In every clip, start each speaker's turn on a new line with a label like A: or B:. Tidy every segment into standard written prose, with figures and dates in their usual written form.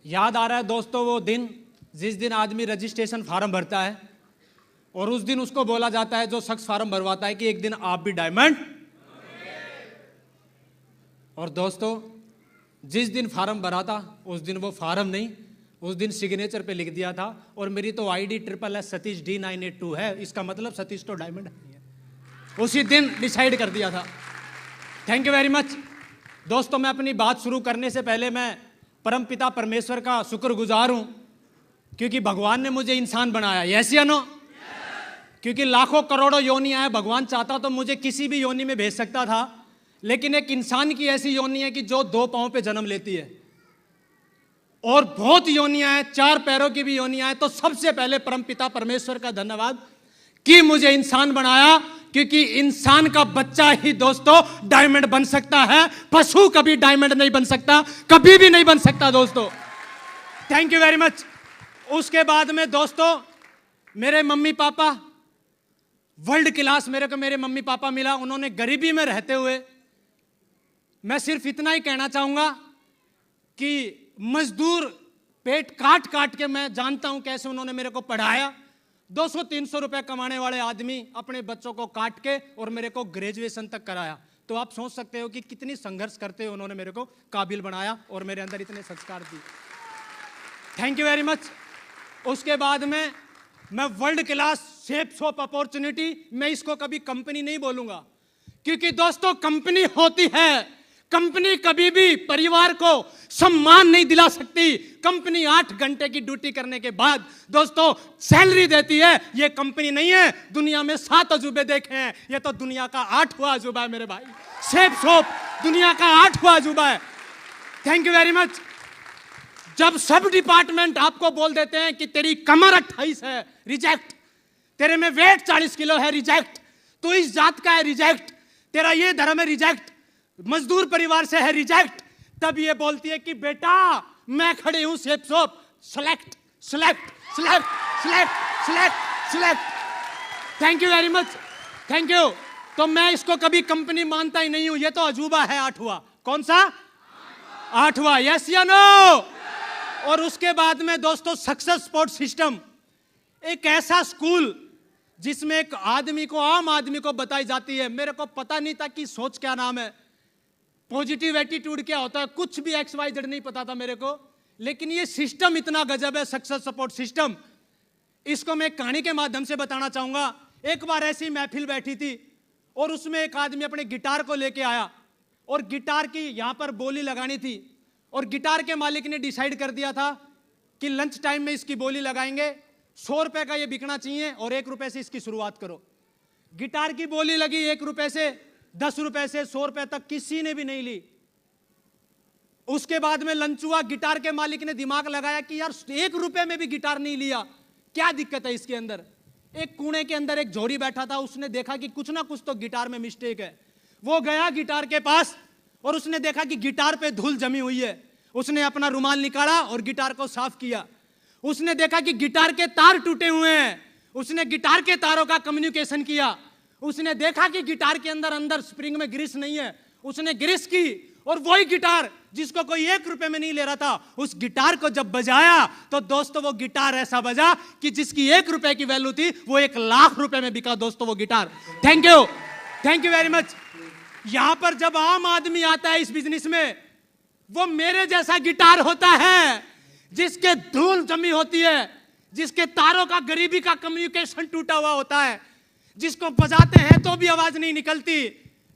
A: याद आ रहा है दोस्तों वो दिन जिस दिन आदमी रजिस्ट्रेशन फार्म भरता है और उस दिन उसको बोला जाता है, जो शख्स फार्म भरवाता है, कि एक दिन आप भी डायमंड। और दोस्तों जिस दिन फार्म भरा था उस दिन वो फार्म नहीं, उस दिन सिग्नेचर पे लिख दिया था, और मेरी तो आईडी SSS सतीश D982 है, इसका मतलब सतीश तो डायमंड नहीं है। उसी दिन डिसाइड कर दिया था। थैंक यू वेरी मच दोस्तों। मैं अपनी बात शुरू करने से पहले मैं परम पिता परमेश्वर का शुक्रगुजार हूं, क्योंकि भगवान ने मुझे इंसान बनाया। यस या नो? क्योंकि लाखों करोड़ों योनियां हैं, भगवान चाहता तो मुझे किसी भी योनि में भेज सकता था, लेकिन एक इंसान की ऐसी योनि है कि जो 2 पांव पे जन्म लेती है, और बहुत योनियां हैं, 4 पैरों की भी योनियां हैं। तो सबसे पहले परम पिता परमेश्वर का धन्यवाद कि मुझे इंसान बनाया, क्योंकि इंसान का बच्चा ही दोस्तों डायमंड बन सकता है। पशु कभी डायमंड नहीं बन सकता, कभी भी नहीं बन सकता दोस्तों। Thank you very much. उसके बाद में दोस्तों मेरे मम्मी पापा वर्ल्ड क्लास, मेरे को मेरे मम्मी पापा मिला, उन्होंने गरीबी में रहते हुए, मैं सिर्फ इतना ही कहना चाहूंगा कि मजदूर पेट काट काट के, मैं जानता हूं कैसे उन्होंने मेरे को पढ़ाया। 200-300 रुपए कमाने वाले आदमी अपने बच्चों को काट के और मेरे को ग्रेजुएशन तक कराया। तो आप सोच सकते हो कि कितनी संघर्ष करते हुए उन्होंने मेरे को काबिल बनाया और मेरे अंदर इतने संस्कार दिए। Thank you very much. उसके बाद में मैं world class shape shop opportunity, मैं इसको कभी कंपनी नहीं बोलूंगा, क्योंकि दोस्तों कंपनी होती है, कंपनी कभी भी परिवार को सम्मान नहीं दिला सकती। कंपनी 8 घंटे की ड्यूटी करने के बाद दोस्तों सैलरी देती है, ये कंपनी नहीं है। दुनिया में 7 अजूबे देखे हैं, ये तो दुनिया का 8वां अजूबा है मेरे भाई। शेप शॉप दुनिया का 8वां अजूबा है। Thank you very much. जब सब डिपार्टमेंट आपको बोल देते हैं कि तेरी कमर 28 है, रिजेक्ट। तेरे में वेट 40 किलो है, रिजेक्ट। तू इस जात का है, रिजेक्ट। तेरा ये धर्म है, रिजेक्ट। मजदूर परिवार से है, रिजेक्ट। तब ये बोलती है कि बेटा मैं खड़ी हूं shape shop, select select select select select select. Thank you very much, thank you. तो मैं इसको कभी कंपनी मानता ही नहीं हूं, ये तो अजूबा है 8वां। कौन सा? 8वां। यस या नो? और उसके बाद में दोस्तों सक्सेस सपोर्ट सिस्टम, एक ऐसा स्कूल जिसमें एक आदमी को, आम आदमी को बताई जाती है। मेरे को पता नहीं था कि सोच क्या नाम है, पॉजिटिव एटीट्यूड क्या होता है, कुछ भी XYZ नहीं पता था मेरे को। लेकिन ये सिस्टम इतना गजब है, सक्सेस सपोर्ट सिस्टम। इसको मैं कहानी के माध्यम से बताना चाहूंगा। एक बार ऐसी महफिल बैठी थी और उसमें एक आदमी अपने गिटार को लेके आया और गिटार की यहां पर बोली लगानी थी, और गिटार के मालिक ने डिसाइड कर दिया था कि लंच टाइम में इसकी बोली लगाएंगे, 100 रुपए का ये बिकना चाहिए और 1 रुपए से इसकी शुरुआत करो। गिटार की बोली लगी 1 रुपए से, 10 रुपए से, 100 रुपए तक, किसी ने भी नहीं ली। उसके बाद में लंच हुआ, गिटार के मालिक ने दिमाग लगाया कि यार 1 रुपए में भी गिटार नहीं लिया, क्या दिक्कत है इसके अंदर। एक कोने के अंदर एक जोड़ी बैठा था, उसने देखा कि कुछ ना कुछ तो गिटार में मिस्टेक है। वो गया गिटार के पास और उसने देखा कि गिटार पे धूल जमी हुई है। उसने अपना रुमाल निकाला और गिटार को साफ किया। उसने देखा कि गिटार के तार टूटे हुए हैं, उसने गिटार के तारों का कम्युनिकेशन किया। उसने देखा कि गिटार के अंदर स्प्रिंग में ग्रीस नहीं है, उसने ग्रीस की, और वही गिटार जिसको कोई 1 रुपए में नहीं ले रहा था, उस गिटार को जब बजाया तो दोस्तों वो गिटार ऐसा बजा कि जिसकी 1 रुपए की वैल्यू थी वो 1 लाख रुपए में बिका दोस्तों वो guitar. Thank you very much. यहां पर जब आम आदमी आता है इस बिजनेस में, वो मेरे जैसा गिटार होता है, जिसके धूल जमी होती है, जिसके तारों का गरीबी का कम्युनिकेशन टूटा हुआ होता है, जिसको बजाते हैं तो भी आवाज नहीं निकलती।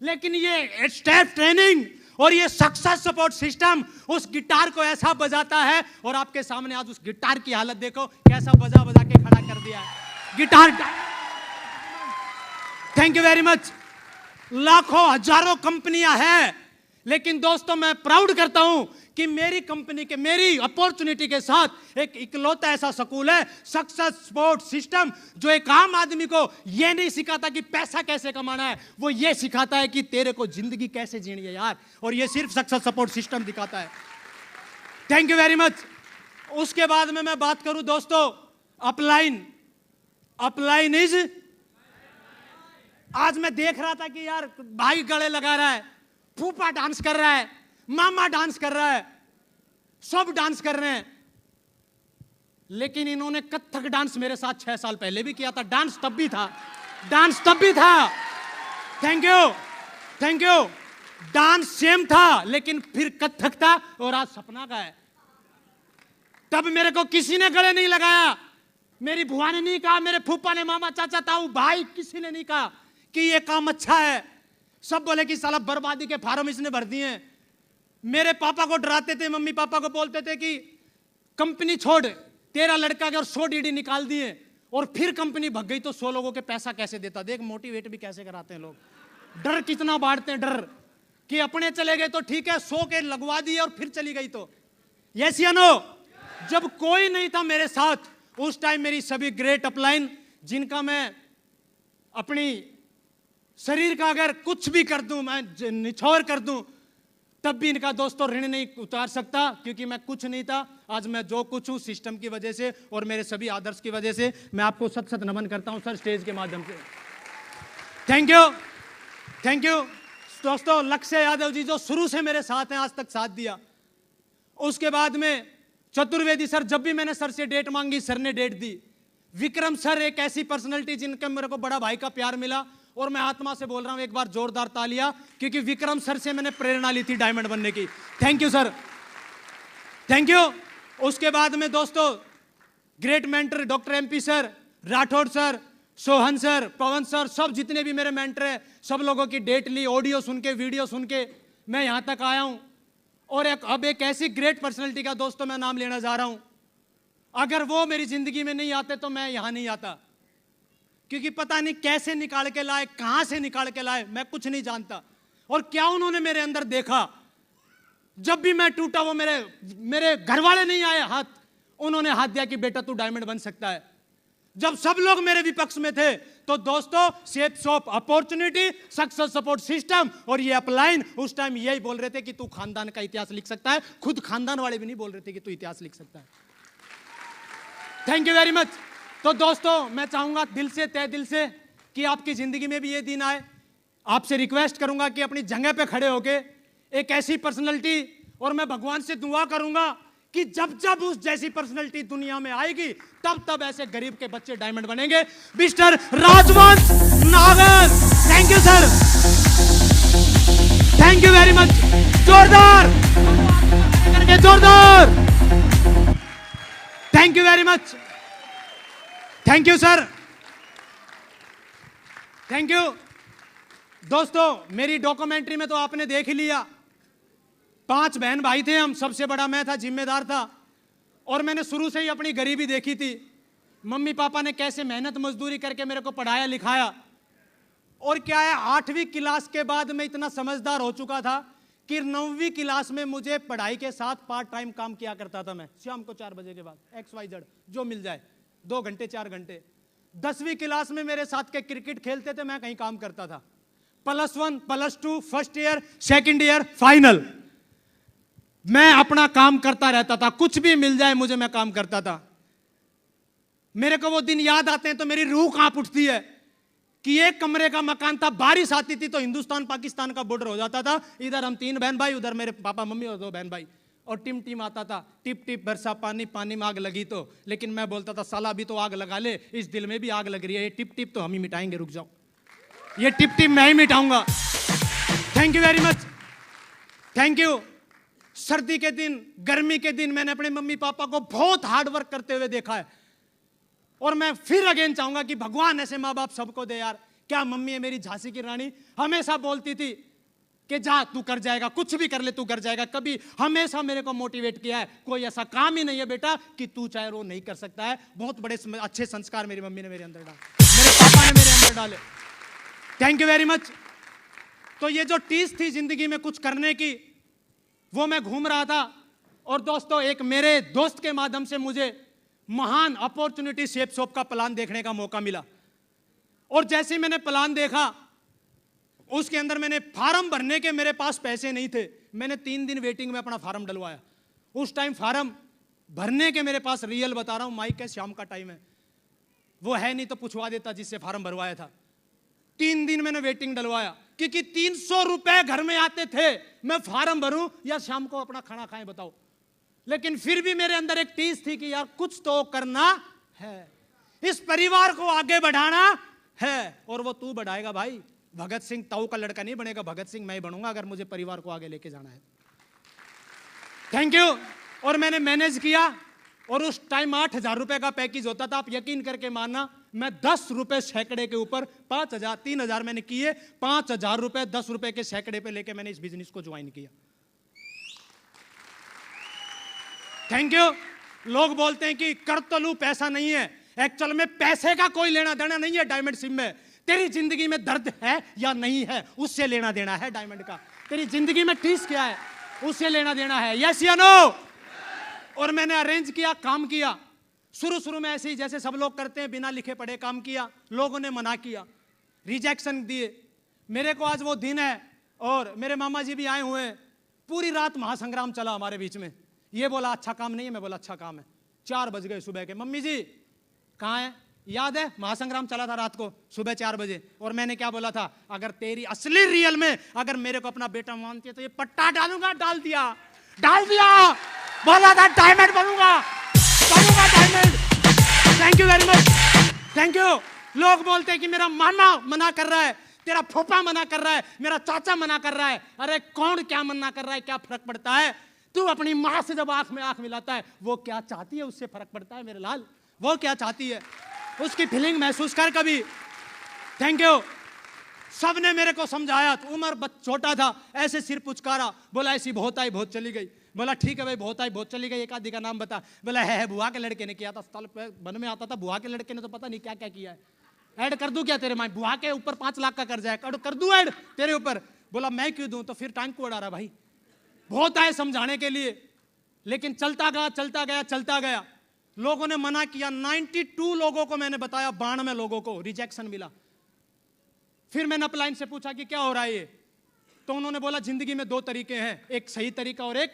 A: लेकिन ये स्टेप ट्रेनिंग और ये सक्सेस सपोर्ट सिस्टम उस गिटार को ऐसा बजाता है, और आपके सामने आज उस गिटार की हालत देखो, कैसा बजा बजा के खड़ा कर दिया है guitar. Thank you very much. लाखों हजारों कंपनियां हैं, लेकिन दोस्तों मैं प्राउड करता हूं कि मेरी कंपनी के, मेरी अपॉर्चुनिटी के साथ एक इकलौता ऐसा स्कूल है सक्सेस सपोर्ट सिस्टम, जो एक आम आदमी को यह नहीं सिखाता कि पैसा कैसे कमाना है, वो ये सिखाता है कि तेरे को जिंदगी कैसे जीनी है यार, और ये सिर्फ सक्सेस सपोर्ट सिस्टम दिखाता है। Thank you very much. उसके बाद में मैं बात करूं दोस्तों अपलाइन, अपलाइन इज, आज मैं देख रहा था कि यार भाई गले लगा रहा है, फूफा डांस कर रहा है, मामा डांस कर रहा है, सब डांस कर रहे हैं, लेकिन इन्होंने कथक डांस मेरे साथ 6 साल पहले भी किया था। डांस तब भी था, डांस तब भी था। Thank you, thank you. Dance same था, लेकिन फिर कथक था और आज सपना का है। तब मेरे को किसी ने गले नहीं लगाया, मेरी बुआ ने नहीं कहा, मेरे फूफा ने, मामा, चाचा, ताऊ, भाई, किसी ने नहीं कहा कि ये काम अच्छा है। सब बोले कि साला बर्बादी के फार्म इसने भर दिए हैं। मेरे पापा को डराते थे, मम्मी पापा को बोलते थे कि कंपनी छोड़, तेरा लड़का के और 100 डीडी निकाल दिए, और फिर कंपनी भग गई तो 100 लोगों के पैसा कैसे देता। देख मोटिवेट भी कैसे कराते हैं लोग, डर कितना बांटते हैं, डर कि अपने चले गए तो ठीक है, 100 के लगवा दिए और फिर चली गई तो। यस या नो? जब कोई नहीं था मेरे साथ, उस टाइम मेरी सभी ग्रेट अपलाइन, जिनका मैं अपनी शरीर का अगर कुछ भी कर दूं, मैं निछोड़ कर दूं, तब भी इनका दोस्तों ऋण नहीं उतार सकता, क्योंकि मैं कुछ नहीं था। आज मैं जो कुछ हूं सिस्टम की वजह से और मेरे सभी आदर्श की वजह से। मैं आपको सत सत नमन करता हूं सर, स्टेज के माध्यम से। थैंक यू, थैंक यू दोस्तों। लक्ष्य यादव जी जो शुरू से मेरे साथ हैं, आज तक साथ दिया। उसके बाद में चतुर्वेदी सर, जब भी मैंने सर से डेट मांगी सर ने डेट दी। विक्रम सर एक ऐसी पर्सनालिटी जिनका मेरे को बड़ा भाई का प्यार मिला, और मैं आत्मा से बोल रहा हूं एक बार जोरदार तालियां, क्योंकि विक्रम सर से मैंने प्रेरणा ली थी डायमंड बनने की। Thank you sir, thank you. उसके बाद में दोस्तों great mentor doctor MP sir, Rathore sir, Sohan sir, Pawan sir, सब जितने भी मेरे मेंटर हैं, सब लोगों की डेट ली, ऑडियो सुन के, वीडियो सुन के मैं यहां तक आया हूं। और अब एक ऐसी ग्रेट पर्सनालिटी का दोस्तों मैं नाम लेना जा रहा हूं। अगर वो मेरी जिंदगी में नहीं आते तो मैं यहां नहीं आता, क्योंकि पता नहीं कैसे निकाल के लाए, कहां से निकाल के लाए, मैं कुछ नहीं जानता। और क्या उन्होंने मेरे अंदर देखा, जब भी मैं टूटा वो मेरे घर वाले नहीं आए हाथ, उन्होंने हाथ दिया कि बेटा तू डायमंड बन सकता है। जब सब लोग मेरे विपक्ष में थे तो दोस्तों shape shop opportunity, success support system और ये अपलाइन उस टाइम यही बोल रहे थे कि तू खानदान का इतिहास लिख सकता है। खुद खानदान वाले भी नहीं बोल रहे थे कि तू इतिहास लिख सकता है। Thank you very much. तो दोस्तों मैं चाहूंगा दिल से, तहे दिल से, कि आपकी जिंदगी में भी ये दिन आए। आपसे रिक्वेस्ट करूंगा कि अपनी जगह पे खड़े होके एक ऐसी पर्सनालिटी, और मैं भगवान से दुआ करूंगा कि जब जब उस जैसी पर्सनालिटी दुनिया में आएगी तब तब ऐसे गरीब के बच्चे डायमंड बनेंगे। मिस्टर राजवंश नागर, thank you sir, thank you very much. जोरदार करके, जोरदार, thank you very much, thank you sir, thank you. दोस्तों मेरी डॉक्यूमेंट्री में तो आपने देख ही लिया, 5 बहन भाई थे हम, सबसे बड़ा मैं था, जिम्मेदार था। और मैंने शुरू से ही अपनी गरीबी देखी थी। मम्मी पापा ने कैसे मेहनत मजदूरी करके मेरे को पढ़ाया लिखाया। और क्या है, 8वीं क्लास के बाद मैं इतना समझदार हो चुका था कि 9वीं क्लास में मुझे पढ़ाई के साथ पार्ट टाइम काम किया करता था। मैं शाम को 4 बजे के बाद XYZ जो मिल जाए, 2 घंटे 4 घंटे। 10वीं क्लास में मेरे साथ के क्रिकेट खेलते थे, मैं कहीं काम करता था। +1 +2 first year second year final मैं अपना काम करता रहता था, कुछ भी मिल जाए मुझे, मैं काम करता था। मेरे को वो दिन याद आते हैं तो मेरी रूह कांप उठती है कि एक कमरे का मकान था, बारिश आती थी तो हिंदुस्तान पाकिस्तान का बॉर्डर हो जाता था। इधर हम 3 बहन भाई, उधर मेरे पापा मम्मी और 2 बहन भाई, और टिम टिम आता था, टिप टिप बरसा पानी, पानी में आग लगी तो। लेकिन मैं बोलता था साला अभी तो आग लगा ले, इस दिल में भी आग लग रही है, ये टिप टिप तो हम ही मिटाएंगे, रुक जाओ, ये टिप टिप मैं ही मिटाऊंगा। Thank you very much, thank you. सर्दी के दिन, गर्मी के दिन मैंने अपने मम्मी पापा को बहुत हार्ड वर्क करते हुए देखा है। और मैं फिर अगेन चाहूंगा कि भगवान ऐसे माँ बाप सबको दे यार। क्या मम्मी है मेरी झांसी की रानी, हमेशा बोलती थी कि जा तू कर जाएगा, कुछ भी कर ले तू कर जाएगा। कभी हमेशा मेरे को मोटिवेट किया है, कोई ऐसा काम ही नहीं है बेटा कि तू चाहे वो नहीं कर सकता है। बहुत बड़े अच्छे संस्कार मेरी मम्मी ने मेरे अंदर डाले, मेरे पापा ने मेरे अंदर डाले। Thank you very much. तो ये जो टीस थी जिंदगी में कुछ करने की, वो मैं घूम रहा था। और दोस्तों एक मेरे दोस्त के माध्यम से मुझे महान अपॉर्चुनिटी शेप शॉप का प्लान देखने का मौका मिला। और जैसे मैंने प्लान देखा, उसके अंदर मैंने फार्म भरने के मेरे पास पैसे नहीं थे। मैंने 3 दिन वेटिंग में अपना फार्म डलवाया। उस टाइम फार्म भरने के मेरे पास, रियल बता रहा हूं, माइक है, शाम का टाइम है, वो है नहीं तो पूछवा देता जिससे फार्म भरवाया था। 3 दिन मैंने वेटिंग डलवाया, क्योंकि 300 रुपए घर में आते थे। मैं फार्म भरूं या शाम को अपना खाना खाएं, बताओ। लेकिन फिर भी मेरे अंदर एक टीस थी कि यार कुछ तो करना है, इस परिवार को आगे बढ़ाना है। और वो तू बढ़ाएगा भाई, भगत सिंह ताऊ का लड़का नहीं बनेगा, भगत सिंह मैं ही बनूंगा अगर मुझे परिवार को आगे लेके जाना है। Thank you. और मैंने मैनेज किया, और उस टाइम 8,000 रुपए का पैकेज होता था। आप यकीन करके मानना, मैं 10 रुपए सैकड़े के ऊपर 5,000 3,000 मैंने किए, 5,000 रुपए 10 रुपए के सैकड़े पे लेके मैंने इस बिजनेस को ज्वाइन किया। Thank you. लोग बोलते हैं कि कर तो लूं, पैसा नहीं है। एक्चुअल में पैसे का कोई लेना देना नहीं है डायमंड सिम में। तेरी जिंदगी में दर्द है या नहीं है, उससे लेना देना है डायमंड का। तेरी जिंदगी में टीस क्या है, उससे लेना देना है। यस या नो? और मैंने अरेंज किया, काम किया। शुरू में ऐसे ही जैसे सब लोग करते हैं, बिना लिखे पढ़े काम किया। लोगों ने मना किया, रिजेक्शन दिए। मेरे को आज वो दिन है, और मेरे मामा जी भी आए हुए हैं। पूरी रात महासंग्राम चला हमारे बीच में। ये बोला अच्छा काम नहीं है, मैं बोला अच्छा काम है। 4 बज गए सुबह के। मम्मी जी कहाँ है? याद है महासंग्राम चला था रात को सुबह 4 बजे। और मैंने क्या बोला था? अगर तेरी असली रियल में अगर मेरे को अपना बेटा मानती है तो ये पट्टा डालूंगा। डाल दिया, डाल दिया। बोला था डायमंड बनूंगा, बनूंगा diamond. Thank you very much, thank you. लोग बोलते हैं कि मेरा मामा मना कर रहा है, तेरा फूफा मना कर रहा है, मेरा चाचा मना कर रहा है। अरे कौन क्या मना कर रहा है, क्या फर्क पड़ता है? तू अपनी माँ से जब आंख में आंख मिलाता है, वो क्या चाहती है उससे फर्क पड़ता है मेरे लाल। वो क्या चाहती है, उसकी फीलिंग महसूस कर कभी। Thank you. सबने मेरे को समझाया। उम्र छोटा था, ऐसे सिर पुचकारा, बोला ऐसी बहुत आई बहुत चली गई। बोला ठीक है भाई, बहुत आई बहुत चली गई, एक आदि का नाम बता। बोला है बुआ के लड़के ने किया था, साल बन में आता था। बुआ के लड़के ने तो पता नहीं क्या क्या किया है। ऐड कर दूं क्या तेरे माँ? बुआ के ऊपर 5 लाख का कर्जा है, कर दूं ऐड तेरे ऊपर? बोला मैं क्यों दूं? तो फिर टांग को उड़ा रहा भाई। बहुत आए समझाने के लिए, लेकिन चलता गया चलता गया चलता गया। लोगों ने मना किया। 92 लोगों को मैंने बताया, 92 लोगों को रिजेक्शन मिला। फिर मैंने अपलाइन से पूछा कि क्या हो रहा है ये? तो उन्होंने बोला जिंदगी में 2 तरीके हैं, एक सही तरीका और एक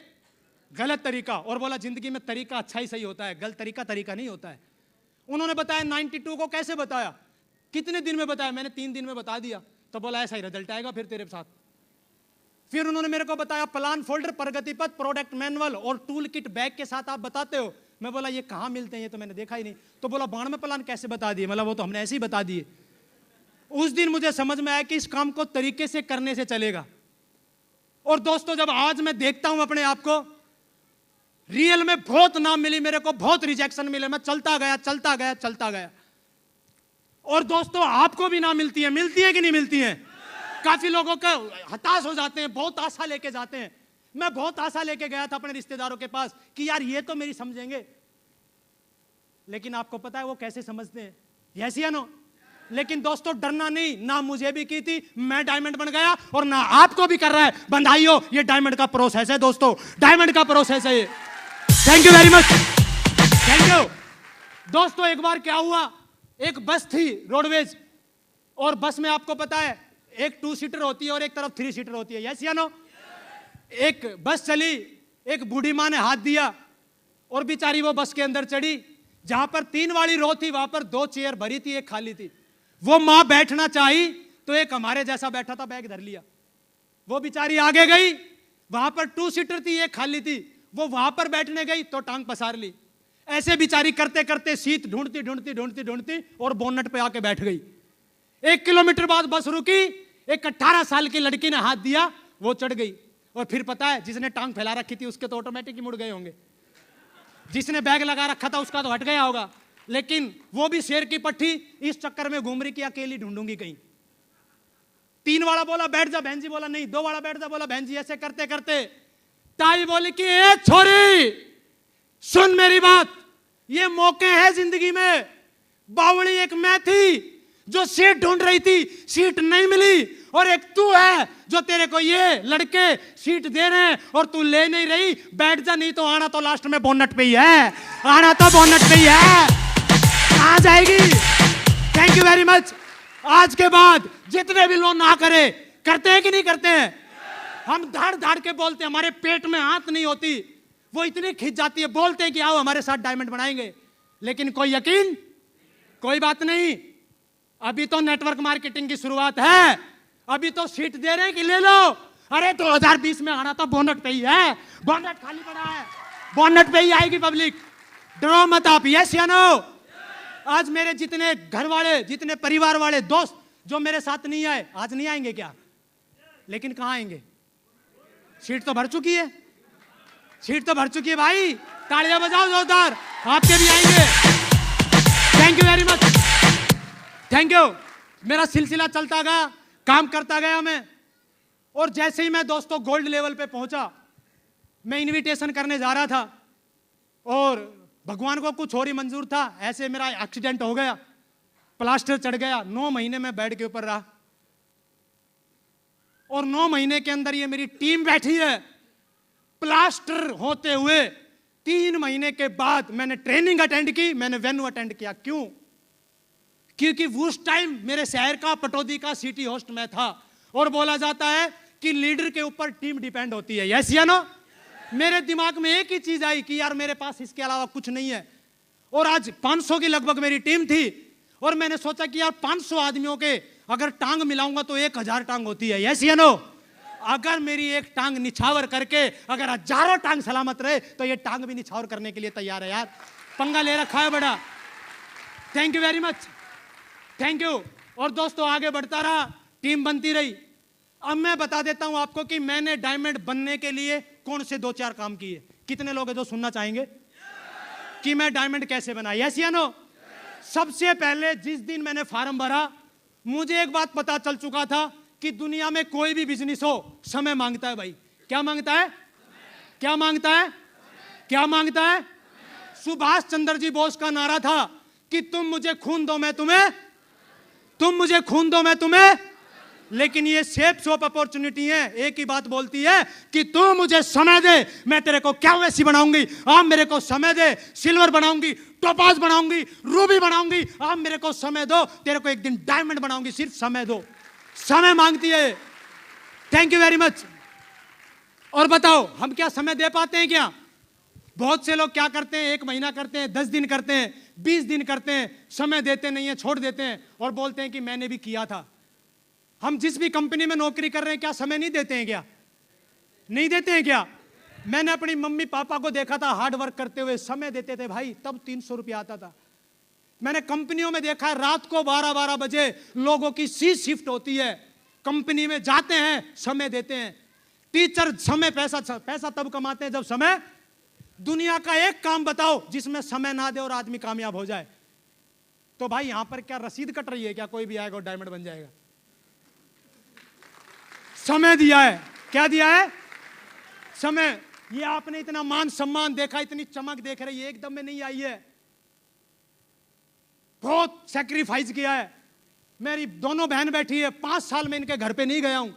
A: गलत तरीका। और बोला जिंदगी में तरीका अच्छा ही सही होता है, गलत तरीका तरीका नहीं होता है। उन्होंने बताया 92 को। कैसे बताया, कितने दिन में बताया? मैंने 3 दिन में बता दिया। तो बोला ऐसा ही रिजल्ट आएगा फिर तेरे साथ। फिर उन्होंने मेरे को बताया प्लान फोल्डर, प्रगति पथ, प्रोडक्ट मैनुअल और टूल किट बैग के साथ आप बताते हो। मैं बोला ये कहाँ मिलते हैं, ये तो मैंने देखा ही नहीं। तो बोला 92 प्लान कैसे बता दिए? मतलब वो तो हमने ऐसे ही बता दिए। उस दिन मुझे समझ में आया कि इस काम को तरीके से करने से चलेगा। और दोस्तों जब आज मैं देखता हूं अपने आप को, रियल में बहुत नाम मिली मेरे को, बहुत रिजेक्शन मिले। मैं चलता गया चलता गया चलता गया। और दोस्तों आपको भी ना मिलती है कि नहीं मिलती है? काफी लोगों का हताश हो जाते हैं, बहुत आशा लेके जाते हैं। मैं बहुत आशा लेके गया था अपने रिश्तेदारों के पास कि यार ये तो मेरी समझेंगे। लेकिन आपको पता है वो कैसे समझते हैं? यस या नो? लेकिन दोस्तों डरना नहीं, ना मुझे भी की थी, मैं डायमंड बन गया, और ना आपको भी कर रहा है। बंधाइयों, ये डायमंड का प्रोसेस है दोस्तों, डायमंड का प्रोसेस है ये। Thank you very much, thank you. दोस्तों एक बार क्या हुआ, एक बस थी रोडवेज, और बस में आपको पता है एक 2 सीटर होती है और एक तरफ 3 सीटर होती है। यस या नो? एक बस चली, एक बूढ़ी माँ ने हाथ दिया और बेचारी वो बस के अंदर चढ़ी। जहां पर 3 वाली रो थी वहां पर 2 चेयर भरी थी, एक खाली थी। वो माँ बैठना चाही तो एक हमारे जैसा बैठा था, बैग धर लिया। वो बेचारी आगे गई, वहां पर 2 सीटर थी, एक खाली थी। वो वहां पर बैठने गई तो टांग पसार ली। ऐसे बेचारी करते करते सीट ढूंढती ढूंढती ढूंढती ढूंढती और बोनट पे आके बैठ गई। 1 किलोमीटर बाद बस रुकी, एक 18 साल की लड़की ने हाथ दिया, वो चढ़ गई। और फिर पता है जिसने टांग फैला रखी थी उसके तो ऑटोमेटिक ही मुड़ गए होंगे, जिसने बैग लगा रखा था उसका तो हट गया होगा। लेकिन वो भी शेर की पट्टी इस चक्कर में घूम रही कि अकेली ढूंढूंगी कहीं। 3 वाला बोला बैठ जा, बहन जी बोला नहीं। 2 वाला बैठ जा, बोला बहन जी। ऐसे करते करते ताई बोली कि ए छोरी सुन मेरी बात, ये मौके हैं जिंदगी में। बावड़ी एक मैं थी जो सीट ढूंढ रही थी, सीट नहीं मिली, और एक तू है जो तेरे को ये लड़के सीट दे रहे हैं और तू ले नहीं रही। बैठ जा, नहीं तो आना तो लास्ट में बोनट पे ही है, आना तो बोनट पे ही है। कहां जाएगी? Thank you very much. आज के बाद जितने भी लोग ना करे, करते हैं कि नहीं करते हैं? हम धाड़ धाड़ के बोलते हैं, हमारे पेट में हाथ नहीं होती, वो इतनी खिंच जाती है। बोलते हैं कि आओ हमारे साथ डायमंड बनाएंगे, लेकिन कोई यकीन, कोई बात नहीं। अभी तो नेटवर्क मार्केटिंग की शुरुआत है, अभी तो सीट दे रहे हैं कि ले लो। अरे 2020 में आना तो बोनट पे ही है, बोनट खाली पड़ा है। बोनट पे ही आएगी पब्लिक, डरो मत आप, यस या नो। आज मेरे जितने घर वाले, जितने परिवार वाले दोस्त जो मेरे साथ नहीं आए, आज नहीं आएंगे क्या? लेकिन कहां आएंगे? सीट तो भर चुकी है, सीट तो भर चुकी है भाई, तालियां बजाओ जोरदार, आपके भी आएंगे। Thank you very much, thank you. मेरा सिलसिला चलता गया, काम करता गया मैं, और जैसे ही मैं दोस्तों गोल्ड लेवल पे पहुंचा, मैं इनविटेशन करने जा रहा था और भगवान को कुछ और ही मंजूर था, ऐसे मेरा एक्सीडेंट हो गया, प्लास्टर चढ़ गया। 9 महीने मैं बेड के ऊपर रहा, और 9 महीने के अंदर ये मेरी टीम बैठी है। प्लास्टर होते हुए 3 महीने के बाद मैंने ट्रेनिंग अटेंड की, मैंने वेन्यू अटेंड किया। क्यों? क्योंकि उस टाइम मेरे शहर का, पटौदी का सिटी होस्ट में था, और बोला जाता है कि लीडर के ऊपर टीम डिपेंड होती है, यस या नो। मेरे दिमाग में एक ही चीज आई कि यार मेरे पास इसके अलावा कुछ नहीं है, और आज 500 की लगभग मेरी टीम थी, और मैंने सोचा कि यार 500 आदमियों के अगर टांग मिलाऊंगा तो 1000 टांग होती है, यस या नो। अगर मेरी एक टांग निछावर करके अगर हजारों टांग सलामत रहे तो ये टांग भी निछावर करने के लिए तैयार है यार, पंगा ले रखा है बड़ा। Thank you very much, thank you. और दोस्तों आगे बढ़ता रहा, टीम बनती रही। अब मैं बता देता हूं आपको कि मैंने डायमंड बनने के लिए कौन से 2-4 काम किए। कितने लोग हैं जो सुनना चाहेंगे कि मैं डायमंड कैसे बना, यस या नो? सबसे पहले जिस दिन मैंने फॉर्म भरा, मुझे एक बात पता चल चुका था कि दुनिया में कोई भी बिजनेस हो, समय मांगता है भाई। क्या मांगता है? क्या मांगता है? क्या मांगता है? सुभाष चंद्र जी बोस का नारा था कि तुम मुझे खून दो मैं तुम्हें, तुम मुझे खून दो मैं तुम्हें। लेकिन ये सेप्स ऑफ अपॉर्चुनिटी है, एक ही बात बोलती है कि तू मुझे समय दे, मैं तेरे को क्या वैसी बनाऊंगी। आप मेरे को समय दे, सिल्वर बनाऊंगी, टोपाज बनाऊंगी, रूबी बनाऊंगी। आप मेरे को समय दो, तेरे को एक दिन डायमंड बनाऊंगी, सिर्फ समय दो। समय मांगती है। Thank you very much. और बताओ हम क्या समय दे पाते हैं क्या? बहुत से लोग क्या करते हैं, 1 महीना करते हैं, 10 दिन करते हैं, 20 दिन करते हैं, समय देते नहीं है, छोड़ देते हैं और बोलते हैं कि मैंने भी किया था। हम जिस भी कंपनी में नौकरी कर रहे हैं, क्या समय नहीं देते हैं क्या? नहीं देते हैं क्या? मैंने अपनी मम्मी पापा को देखा था हार्ड वर्क करते हुए, समय देते थे भाई, तब 300 रुपया आता था। मैंने कंपनियों में देखा है रात को 12-12 बजे लोगों की सी शिफ्ट होती है, कंपनी में जाते हैं, समय देते हैं। टीचर समय पैसा तब कमाते हैं जब समय। दुनिया का एक काम बताओ जिसमें समय ना दे और आदमी कामयाब हो जाए। तो भाई यहां पर क्या रसीद कट रही है क्या? कोई भी आएगा और डायमंड बन जाएगा? समय दिया है। क्या दिया है? समय। ये आपने इतना मान सम्मान देखा, इतनी चमक देख रही है, एकदम में नहीं आई है, बहुत सैक्रिफाइस किया है। मेरी दोनों बहन बैठी है, 5 साल में इनके घर पे नहीं गया हूं।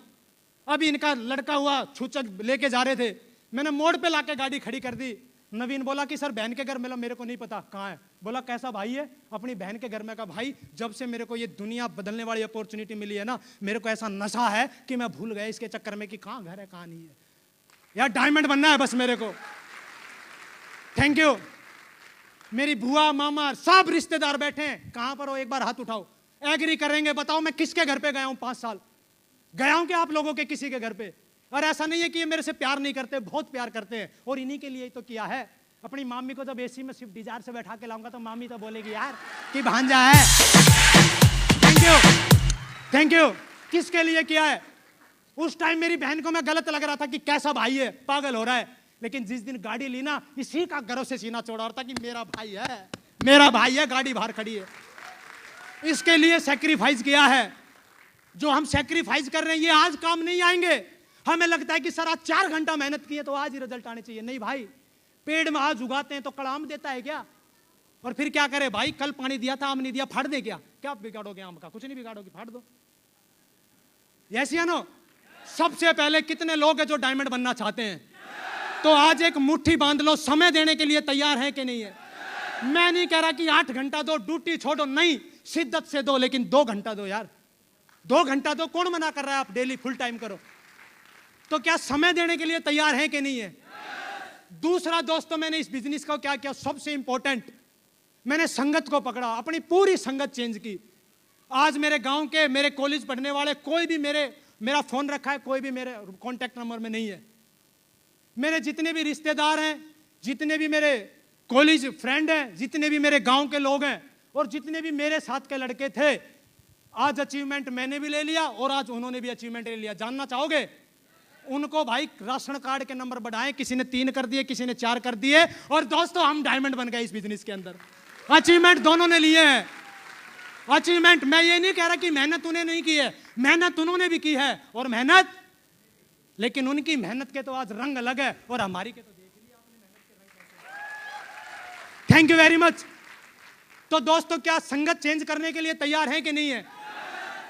A: अभी इनका लड़का हुआ, छूचक लेके जा रहे थे, मैंने मोड़ पे लाके गाड़ी खड़ी कर दी। नवीन बोला कि सर बहन के घर, मिला मेरे को नहीं पता कहाँ है। बोला कैसा भाई है? अपनी बहन के घर में। कहा भाई जब से मेरे को ये दुनिया बदलने वाली अपॉर्चुनिटी मिली है ना, मेरे को ऐसा नशा है कि मैं भूल गया इसके चक्कर में कि कहाँ घर है कहाँ नहीं है। यार डायमंड बनना है बस मेरे को। Thank you. मेरी बुआ मामा सब रिश्तेदार बैठे हैं, कहां पर हो एक बार हाथ उठाओ, एग्री करेंगे। बताओ मैं किसके घर पे गया हूं 5 साल? गया हूं क्या आप लोगों के किसी के घर पे? और ऐसा नहीं है कि ये मेरे से प्यार नहीं करते, बहुत प्यार करते हैं, और इन्हीं के लिए तो किया है। अपनी मामी को जब एसी में स्विफ्ट डिजायर से बैठा के लाऊंगा तो मामी तो बोलेगी यार कि भांजा है। Thank you, thank you. किसके लिए किया है? उस टाइम मेरी बहन को मैं गलत लग रहा था कि कैसा भाई है, पागल हो रहा है। लेकिन जिस दिन गाड़ी ली ना, इसी का घरों से सीना चौड़ा था कि मेरा भाई है, मेरा भाई है, गाड़ी बाहर खड़ी है। इसके लिए सैक्रिफाइस किया है। जो हम सैक्रिफाइस कर रहे हैं ये आज काम नहीं आएंगे। हमें लगता है कि सर आज 4 घंटा मेहनत की है तो आज ही रिजल्ट आने चाहिए। नहीं भाई, पेड़ में आज उगाते हैं तो कल आम देता है क्या? और फिर क्या करे भाई, कल पानी दिया था आम नहीं दिया, फाड़ दे क्या? क्या बिगाड़ोगे आम का? कुछ नहीं बिगाड़ोगे, फाड़ दो। यस या नो? सबसे पहले कितने लोग हैं जो डायमंड बनना चाहते हैं? तो आज एक मुट्ठी बांध लो, समय देने के लिए तैयार है कि नहीं है? मैं नहीं कह रहा कि 8 घंटा दो, ड्यूटी छोड़ो, नहीं, शिद्दत से दो, लेकिन 2 घंटा दो यार, 2 घंटा दो। कौन मना कर रहा है? आप डेली फुल टाइम करो। तो क्या समय देने के लिए तैयार है कि नहीं है? दूसरा दोस्तों, मैंने इस बिजनेस को क्या किया, सबसे इंपॉर्टेंट, मैंने संगत को पकड़ा, अपनी पूरी संगत चेंज की। आज मेरे गांव के, मेरे कॉलेज पढ़ने वाले कोई भी मेरा फोन रखा है, कोई भी मेरे कॉन्टैक्ट नंबर में नहीं है। मेरे जितने भी रिश्तेदार हैं, जितने भी मेरे कॉलेज फ्रेंड हैं, जितने भी मेरे गांव के लोग हैं और जितने भी मेरे साथ के लड़के थे, आज अचीवमेंट मैंने भी ले लिया और आज उन्होंने भी अचीवमेंट ले लिया। जानना चाहोगे? उनको भाई राशन कार्ड के नंबर बढ़ाए, किसी ने 3 कर दिए, किसी ने 4 कर दिए, और दोस्तों हम डायमंड बन गए इस बिजनेस के अंदर। अचीवमेंट दोनों ने लिए हैं। अचीवमेंट, मैं ये नहीं कह रहा कि मेहनत उन्हें नहीं की है, मेहनत उन्होंने भी की है और मेहनत, लेकिन उनकी मेहनत के तो आज रंग अलग है और हमारी के तो देख लिया आपने मेहनत के रंग। Thank you very much. तो दोस्तों, क्या संगत चेंज करने के लिए तैयार हैं कि नहीं है?